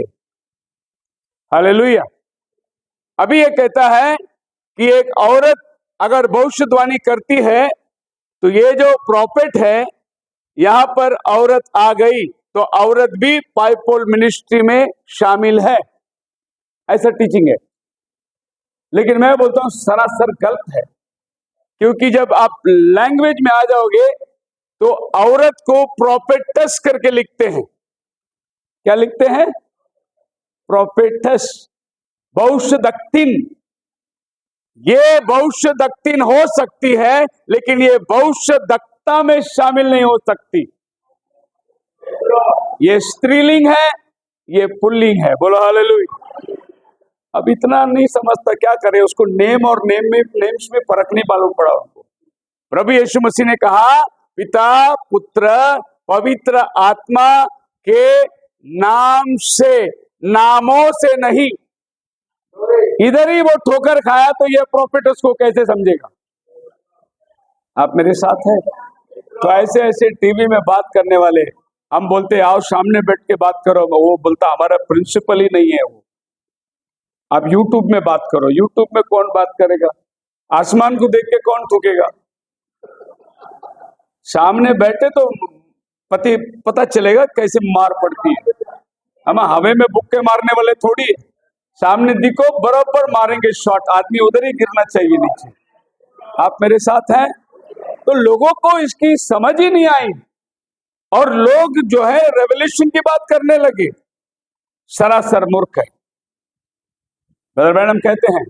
Speaker 1: हालेलुया। अभी ये कहता है कि एक औरत अगर भविष्यवाणी करती है तो ये जो प्रॉफिट है यहां पर औरत आ गई तो औरत भी पाइपल मिनिस्ट्री में शामिल है, ऐसा टीचिंग है। लेकिन मैं बोलता हूं सरासर गलत है, क्योंकि जब आप लैंग्वेज में आ जाओगे तो औरत को प्रोफेटस करके लिखते हैं। क्या लिखते हैं? प्रोफेटस, भविष्यदक्तिन। ये भविष्यदक्तिन हो सकती है लेकिन ये भविष्यदक्ता में शामिल नहीं हो सकती। ये स्त्रीलिंग है, ये पुल्लिंग है। बोलो हालेलुया। अब इतना नहीं समझता, क्या करे उसको। नेम और नेम्स में फर्क नहीं मालूम पड़ा उनको। प्रभु यीशु मसीह ने कहा पिता पुत्र पवित्र आत्मा के नाम से, नामों से नहीं। इधर ही वो ठोकर खाया तो ये प्रॉफिट उसको कैसे समझेगा? आप मेरे साथ हैं? तो ऐसे ऐसे टीवी में बात करने वाले, हम बोलते आओ सामने बैठ के बात करो, वो बोलता हमारा प्रिंसिपल ही नहीं है वो। आप यूट्यूब में बात करो, यूट्यूब में कौन बात करेगा? आसमान को देख के कौन थूकेगा? सामने बैठे तो पता चलेगा कैसे मार पड़ती है। हम हवा में बुक्के मारने वाले थोड़ी है। सामने दिखो बराबर मारेंगे शॉट, आदमी उधर ही गिरना चाहिए नीचे। आप मेरे साथ हैं? तो लोगों को इसकी समझ ही नहीं आई और लोग जो है रेवल्यूशन की बात करने लगे। सरासर मूर्ख है। ब्रदर मैडम कहते हैं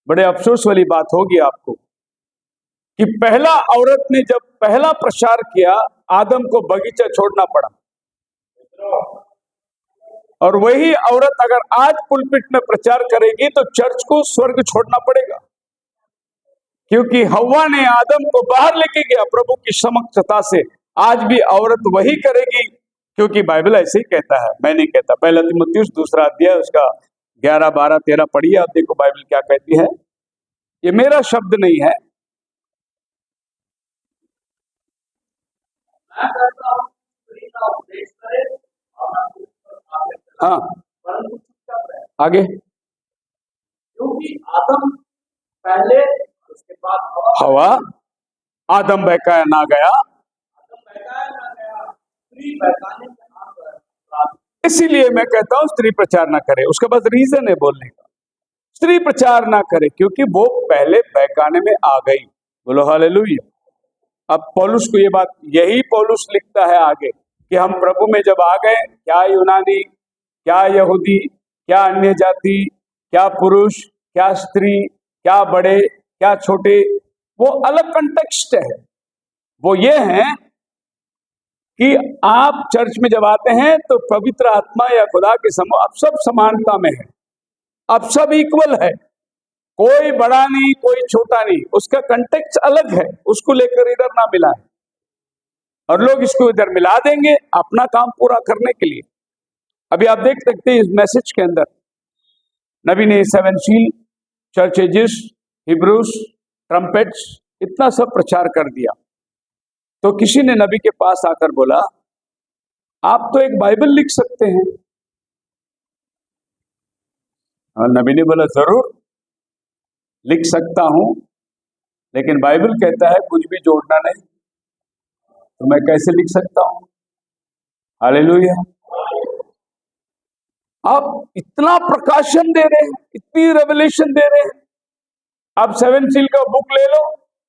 Speaker 1: बड़े अफसोस वाली बात होगी आपको कि पहला औरत ने जब पहला प्रचार किया आदम को बगीचा छोड़ना पड़ा, और वही औरत अगर आज पुलपिट में प्रचार करेगी तो चर्च को स्वर्ग छोड़ना पड़ेगा, क्योंकि हव्वा ने आदम को बाहर लेके गया प्रभु की समक्षता से। आज भी औरत वही करेगी, क्योंकि बाइबल ऐसे ही कहता है, मैं नहीं कहता। पहला तीमुथियुस 2 अध्याय उसका 11, 12, 13 पढ़िए, आप देखो बाइबल क्या कहती है। ये मेरा शब्द नहीं है। हाँ, आगे। क्योंकि आदम पहले, उसके बाद हवा, आदम बहकाया ना गया, इसीलिए मैं कहता हूं स्त्री प्रचार ना करे। उसके पास रीजन है बोलने का, स्त्री प्रचार ना करे क्योंकि वो पहले बहकाने में आ गई। बोलो हालेलुया। अब पौलुस को ये बात, यही पौलुस लिखता है आगे कि हम प्रभु में जब आ गए, क्या यूनानी, क्या यहूदी, क्या अन्य जाति, क्या पुरुष, क्या स्त्री, क्या बड़े, क्या छोटे, वो अलग कंटेक्स्ट है। वो ये है कि आप चर्च में जब आते हैं तो पवित्र आत्मा या खुदा के समूह, अब सब समानता में है, अब सब इक्वल है, कोई बड़ा नहीं कोई छोटा नहीं। उसका कंटेक्स्ट अलग है, उसको लेकर इधर ना मिलाएं। और लोग इसको इधर मिला देंगे अपना काम पूरा करने के लिए। अभी आप देख सकते हैं इस मैसेज के अंदर नबी ने 7 seal, church edges, Hebrews, trumpets, इतना सब प्रचार कर दिया। तो किसी ने नबी के पास आकर बोला आप तो एक बाइबल लिख सकते हैं। और नबी ने बोला जरूर लिख सकता हूं, लेकिन बाइबल कहता है कुछ भी जोड़ना नहीं, तो मैं कैसे लिख सकता हूं? हालेलुया। आप इतना प्रकाशन दे रहे हैं, इतनी रेवलेशन दे रहे हैं। आप 7 सील का बुक ले लो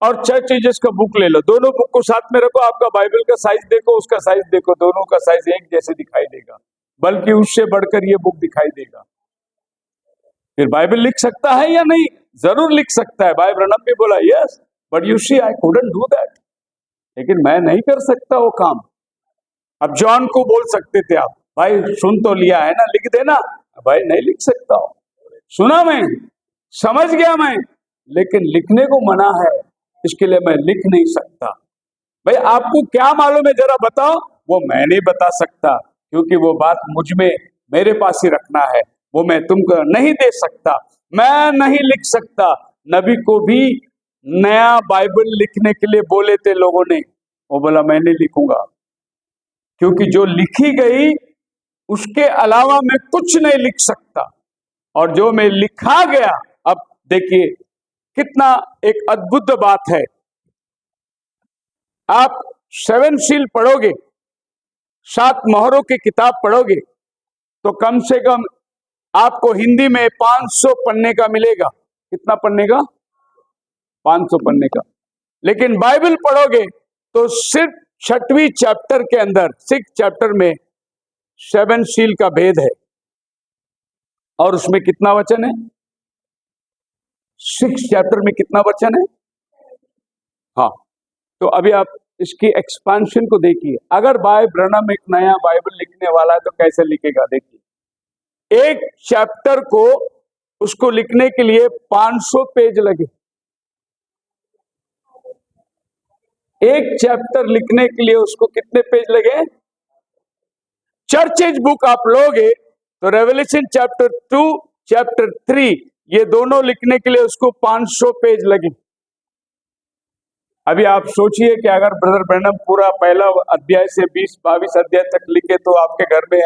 Speaker 1: और चर्च एजेस का बुक ले लो, दोनों बुक को साथ में रखो, आपका बाइबल का साइज देखो, उसका साइज देखो, दोनों का साइज एक जैसे दिखाई देगा, बल्कि उससे बढ़कर ये बुक दिखाई देगा। फिर बाइबल लिख सकता है या नहीं? जरूर लिख सकता है। भाई ब्रनम भी बोला yes, but you see I couldn't do that, लेकिन मैं नहीं कर सकता वो काम। अब जॉन को बोल सकते थे आप, भाई सुन तो लिया है ना, लिख देना। भाई नहीं लिख सकता हूं, सुना मैं, समझ गया मैं, लेकिन लिखने को मना है, इसके लिए मैं लिख नहीं सकता। भाई आपको क्या मालूम है जरा बताओ? वो मैं नहीं बता सकता, क्योंकि वो बात मुझ में, मेरे पास ही रखना है, वो मैं तुमको नहीं दे सकता। मैं नहीं लिख सकता। नबी को भी नया बाइबल लिखने के लिए बोले थे लोगों ने, वो बोला मैं नहीं लिखूंगा, क्योंकि जो लिखी गई उसके अलावा मैं कुछ नहीं लिख सकता। और जो मैं लिखा गया, अब देखिए कितना एक अद्भुत बात है। आप 7 सील पढ़ोगे, 7 मोहरों की किताब पढ़ोगे, तो कम से कम आपको हिंदी में 500 पन्ने का मिलेगा। कितना पन्ने का? 500 पन्ने का। लेकिन बाइबल पढ़ोगे तो सिर्फ 6वीं चैप्टर के अंदर, 6 चैप्टर में 7 सील का भेद है। और उसमें कितना वचन है? 6 चैप्टर में कितना वचन है? हाँ, तो अभी आप इसकी एक्सपेंशन को देखिए। अगर भाई ब्रनम एक नया बाइबल लिखने वाला है तो कैसे लिखेगा? देखिए, एक चैप्टर को उसको लिखने के लिए 500 पेज लगे। एक चैप्टर लिखने के लिए उसको कितने पेज लगे? चर्चेज बुक आप लोगे तो रेवलेशन चैप्टर 2, चैप्टर 3, ये दोनों लिखने के लिए उसको 500 पेज लगे। अभी आप सोचिए कि अगर ब्रदर ब्रैनम पूरा पहला अध्याय से 20-22 अध्याय तक लिखे तो आपके घर में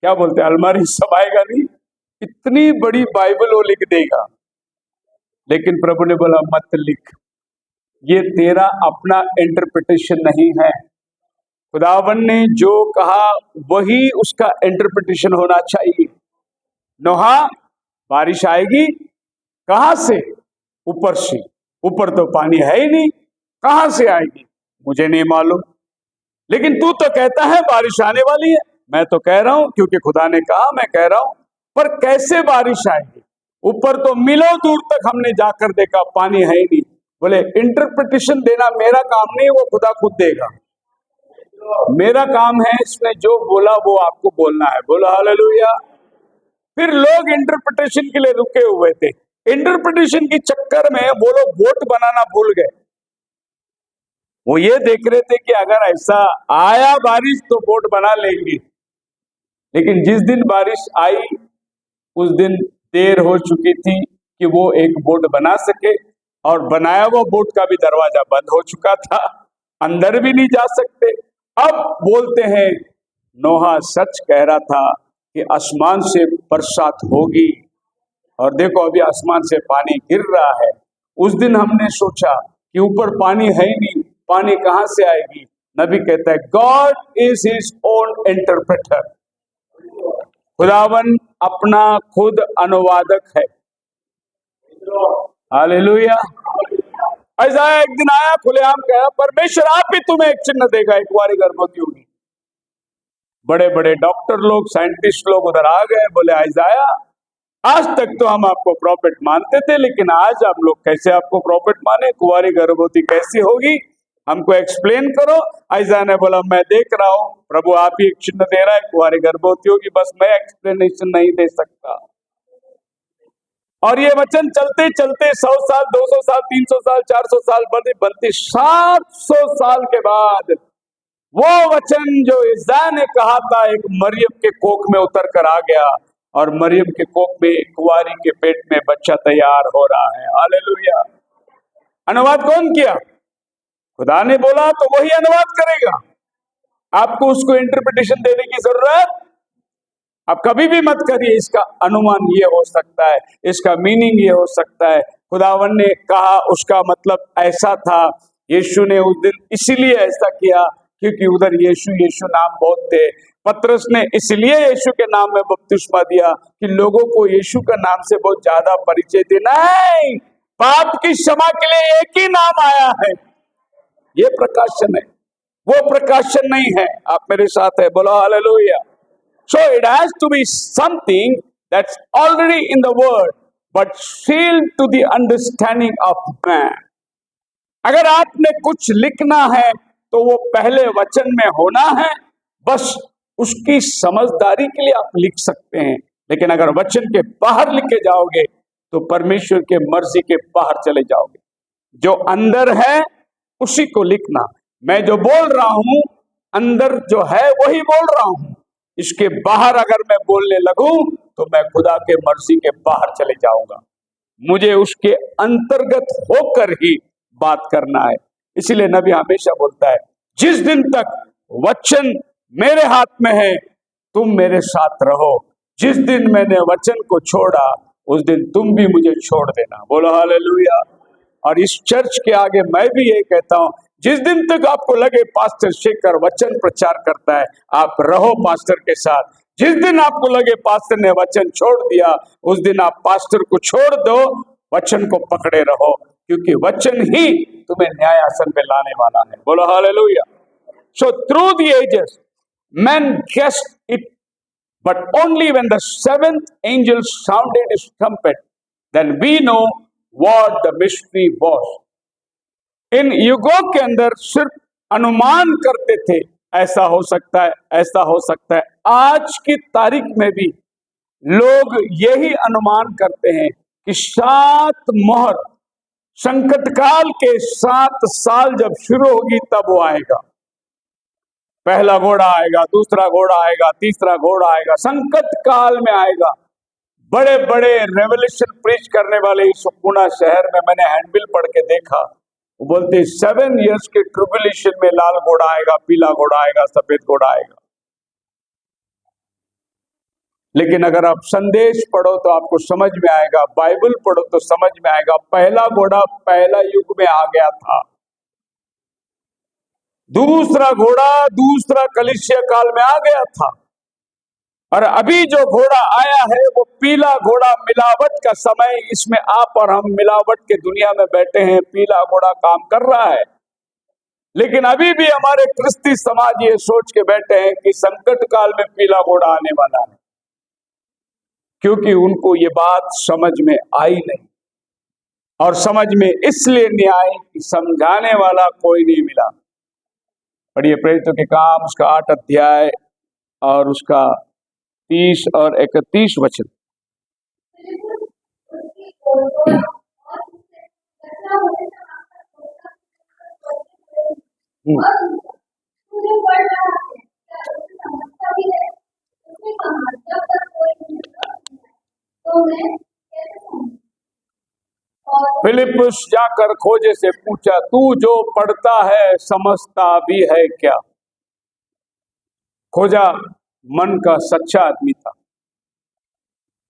Speaker 1: क्या बोलते हैं, अलमारी समाएगा नहीं। इतनी बड़ी बाइबल वो लिख देगा। लेकिन प्रभु ने बोला मत लिख, ये तेरा अपना इंटरप्रिटेशन नहीं है। खुदावन ने जो कहा वही उसका इंटरप्रिटेशन होना चाहिए। नोहा, बारिश आएगी कहां से? ऊपर से। ऊपर तो पानी है ही नहीं, कहां से आएगी? मुझे नहीं मालूम, लेकिन तू तो कहता है बारिश आने वाली है। मैं तो कह रहा हूं क्योंकि खुदा ने कहा, मैं कह रहा हूं, पर कैसे बारिश आएगी? ऊपर तो मीलों दूर तक हमने जाकर देखा, पानी है ही नहीं। बोले इंटरप्रिटेशन देना मेरा काम नहीं, वो खुदा खुद देगा। मेरा काम है इसने जो बोला वो आपको बोलना है। बोलो हालेलुया। फिर लोग इंटरप्रिटेशन के लिए रुके हुए थे। इंटरप्रिटेशन के चक्कर में वो लोग वोट बनाना भूल गए। वो ये देख रहे थे कि अगर ऐसा आया बारिश तो वोट बना लेंगे, लेकिन जिस दिन बारिश आई उस दिन देर हो चुकी थी कि वो एक वोट बना सके, और बनाया हुआ वोट का भी दरवाजा बंद हो चुका था, अंदर भी नहीं जा सकते। अब बोलते हैं नोहा सच कह रहा था कि आसमान से बरसात होगी, और देखो अभी आसमान से पानी गिर रहा है। उस दिन हमने सोचा कि ऊपर पानी है ही नहीं, पानी कहां से आएगी? नबी कहता है God is his own interpreter. खुदावन अपना खुद अनुवादक है। हालेलुया। ऐसा एक दिन आया खुलेआम कहा, परमेश्वर आप ही तुम्हें एक चिन्ह देगा, एक कुंवारी गर्भवती होगी। बड़े बड़े डॉक्टर लोग, साइंटिस्ट लोग उधर आ गए, बोले आइजाया आज तक तो हम आपको प्रॉफिट मानते थे, लेकिन आज आप लोग कैसे आपको प्रॉफिट माने? कुंवारी गर्भवती कैसी होगी, हमको एक्सप्लेन करो। आइजाया ने बोला मैं देख रहा हूं, प्रभु आप ही एक चिन्ह दे रहा है, कुंवारी गर्भवती होगी, बस मैं एक्सप्लेनेशन नहीं दे सकता। और ये वचन चलते चलते 100 साल, 200 साल, 300 साल, 400 साल बनती 700 साल के बाद वो वचन जो ईसा ने कहा था एक मरियम के कोख में उतर कर आ गया, और मरियम के कोख में एक कुंवारी के पेट में बच्चा तैयार हो रहा है। हालेलुया। अनुवाद कौन किया? खुदा ने बोला तो वही अनुवाद करेगा। आपको उसको इंटरप्रिटेशन देने की जरूरत आप कभी भी मत करिए। इसका अनुमान ये हो सकता है, इसका मीनिंग ये हो सकता है, खुदावन ने कहा उसका मतलब ऐसा था, यीशु ने उस दिन इसीलिए ऐसा किया क्योंकि उधर यीशु यीशु नाम बहुत थे। पतरस ने इसलिए यीशु के नाम में बपतिस्मा दिया कि लोगों को यीशु का नाम से बहुत ज्यादा परिचय दे। नहीं, पाप की क्षमा के लिए एक ही नाम आया है, ये प्रकाशन है, वो प्रकाशन नहीं है। आप मेरे साथ है, बोलो hallelujah. So it has to be something that's already in the word but sealed to the understanding of man. अगर आपने कुछ लिखना है तो वो पहले वचन में होना है, बस उसकी समझदारी के लिए आप लिख सकते हैं। लेकिन अगर वचन के बाहर लिखे जाओगे तो परमेश्वर के मर्जी के बाहर चले जाओगे। जो अंदर है उसी को लिखना। मैं जो बोल रहा हूं अंदर जो है वही बोल रहा हूं, इसके बाहर अगर मैं बोलने लगूं तो मैं खुदा के मर्जी के बाहर चले जाऊंगा। मुझे उसके अंतर्गत होकर ही बात करना है। इसीलिए नबी हमेशा बोलता है, जिस दिन तक वचन मेरे हाथ में है तुम मेरे साथ रहो, जिस दिन मैंने वचन को छोड़ा उस दिन तुम भी मुझे छोड़ देना। बोलो हालेलुया। और इस चर्च के आगे मैं भी यही कहता हूं, जिस दिन तक आपको लगे पास्टर शेखर वचन प्रचार करता है, आप रहो पास्टर के साथ। जिस दिन आपको लगे पास्टर ने वचन छोड़ दिया, उस दिन आप पास्टर को छोड़ दो, वचन को पकड़े रहो, क्योंकि वचन ही तुम्हें न्याय आसन पे लाने वाला है। बोलो hallelujah. So through the ages, men guessed it, but only when the seventh angel sounded his trumpet, then we know what the mystery was. इन युगों के अंदर सिर्फ अनुमान करते थे, ऐसा हो सकता है, ऐसा हो सकता है। आज की तारीख में भी लोग यही अनुमान करते हैं कि 7 मोहर संकट काल के 7 साल जब शुरू होगी तब वो आएगा। पहला घोड़ा आएगा, दूसरा घोड़ा आएगा, तीसरा घोड़ा आएगा, संकट काल में आएगा। बड़े बड़े रेवल्यूशन प्रीच करने वाले इस पुणे शहर में मैंने हैंडबिल पढ़ के देखा, वो बोलते 7 इयर्स के ट्रिब्यूलेशन में लाल घोड़ा आएगा, पीला घोड़ा आएगा, सफेद घोड़ा आएगा। लेकिन अगर आप संदेश पढ़ो तो आपको समझ में आएगा, बाइबल पढ़ो तो समझ में आएगा, पहला घोड़ा पहला युग में आ गया था, दूसरा घोड़ा दूसरा कलीसिया काल में आ गया था, और अभी जो घोड़ा आया है वो पीला घोड़ा मिलावट का समय। इसमें आप और हम मिलावट के दुनिया में बैठे हैं, पीला घोड़ा काम कर रहा है। लेकिन अभी भी हमारे क्रिस्ती समाज ये सोच के बैठे हैं कि संकट काल में पीला घोड़ा आने वाला है, क्योंकि उनको ये बात समझ में आई नहीं। और समझ में इसलिए नहीं आई कि समझाने वाला कोई नहीं मिला। पढ़िए प्रेरितों के काम उसका 8 अध्याय और उसका 30 और 31 वचन। फिलिप्पुस जाकर खोजे से पूछा, तू जो पढ़ता है समझता भी है क्या? खोजा मन का सच्चा आदमी था।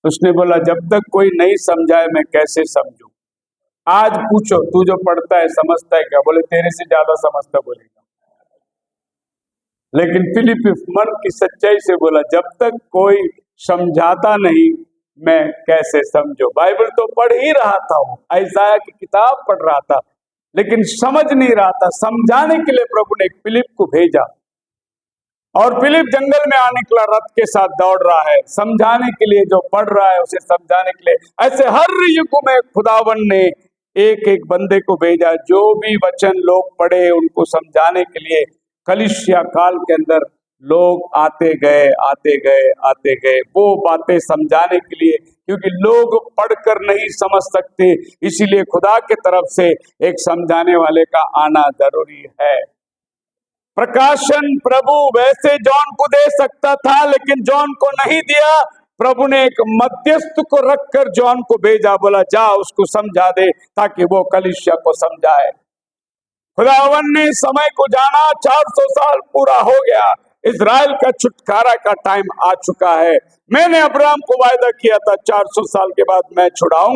Speaker 1: उसने बोला, जब तक कोई नहीं समझाए मैं कैसे समझूं? आज पूछो, तू जो पढ़ता है समझता है क्या? बोले, तेरे से ज्यादा समझता बोलेगा। लेकिन फिलिप्पुस मन की सच्चाई से बोला, जब तक कोई समझाता नहीं मैं कैसे समझो? बाइबल तो पढ़ ही रहा था, वो यशायाह की किताब पढ़ रहा था, लेकिन समझ नहीं रहा था। समझाने के लिए प्रभु ने फिलिप को भेजा, और फिलिप जंगल में आने निकला, रथ के साथ दौड़ रहा है, समझाने के लिए। जो पढ़ रहा है उसे समझाने के लिए। ऐसे हर युग में खुदावन ने एक एक बंदे को भेजा, जो भी वचन लोग पढ़े उनको समझाने के लिए। कलीसिया काल के अंदर लोग आते गए, आते गए, आते गए, वो बातें समझाने के लिए, क्योंकि लोग पढ़कर नहीं समझ सकते, इसीलिए खुदा के तरफ से एक समझाने वाले का आना जरूरी है। प्रकाशन प्रभु वैसे जॉन को दे सकता था, लेकिन जॉन को नहीं दिया। प्रभु ने एक मध्यस्थ को रखकर जॉन को भेजा, बोला जा उसको समझा दे ताकि वो कलीसिया को समझाए। खुदावन ने समय को जाना, 400 साल पूरा हो गया, इजराइल का छुटकारा का टाइम आ चुका है। मैंने अब्राहम को वायदा किया था 400 साल के बाद मैं छुड़ाऊंगा।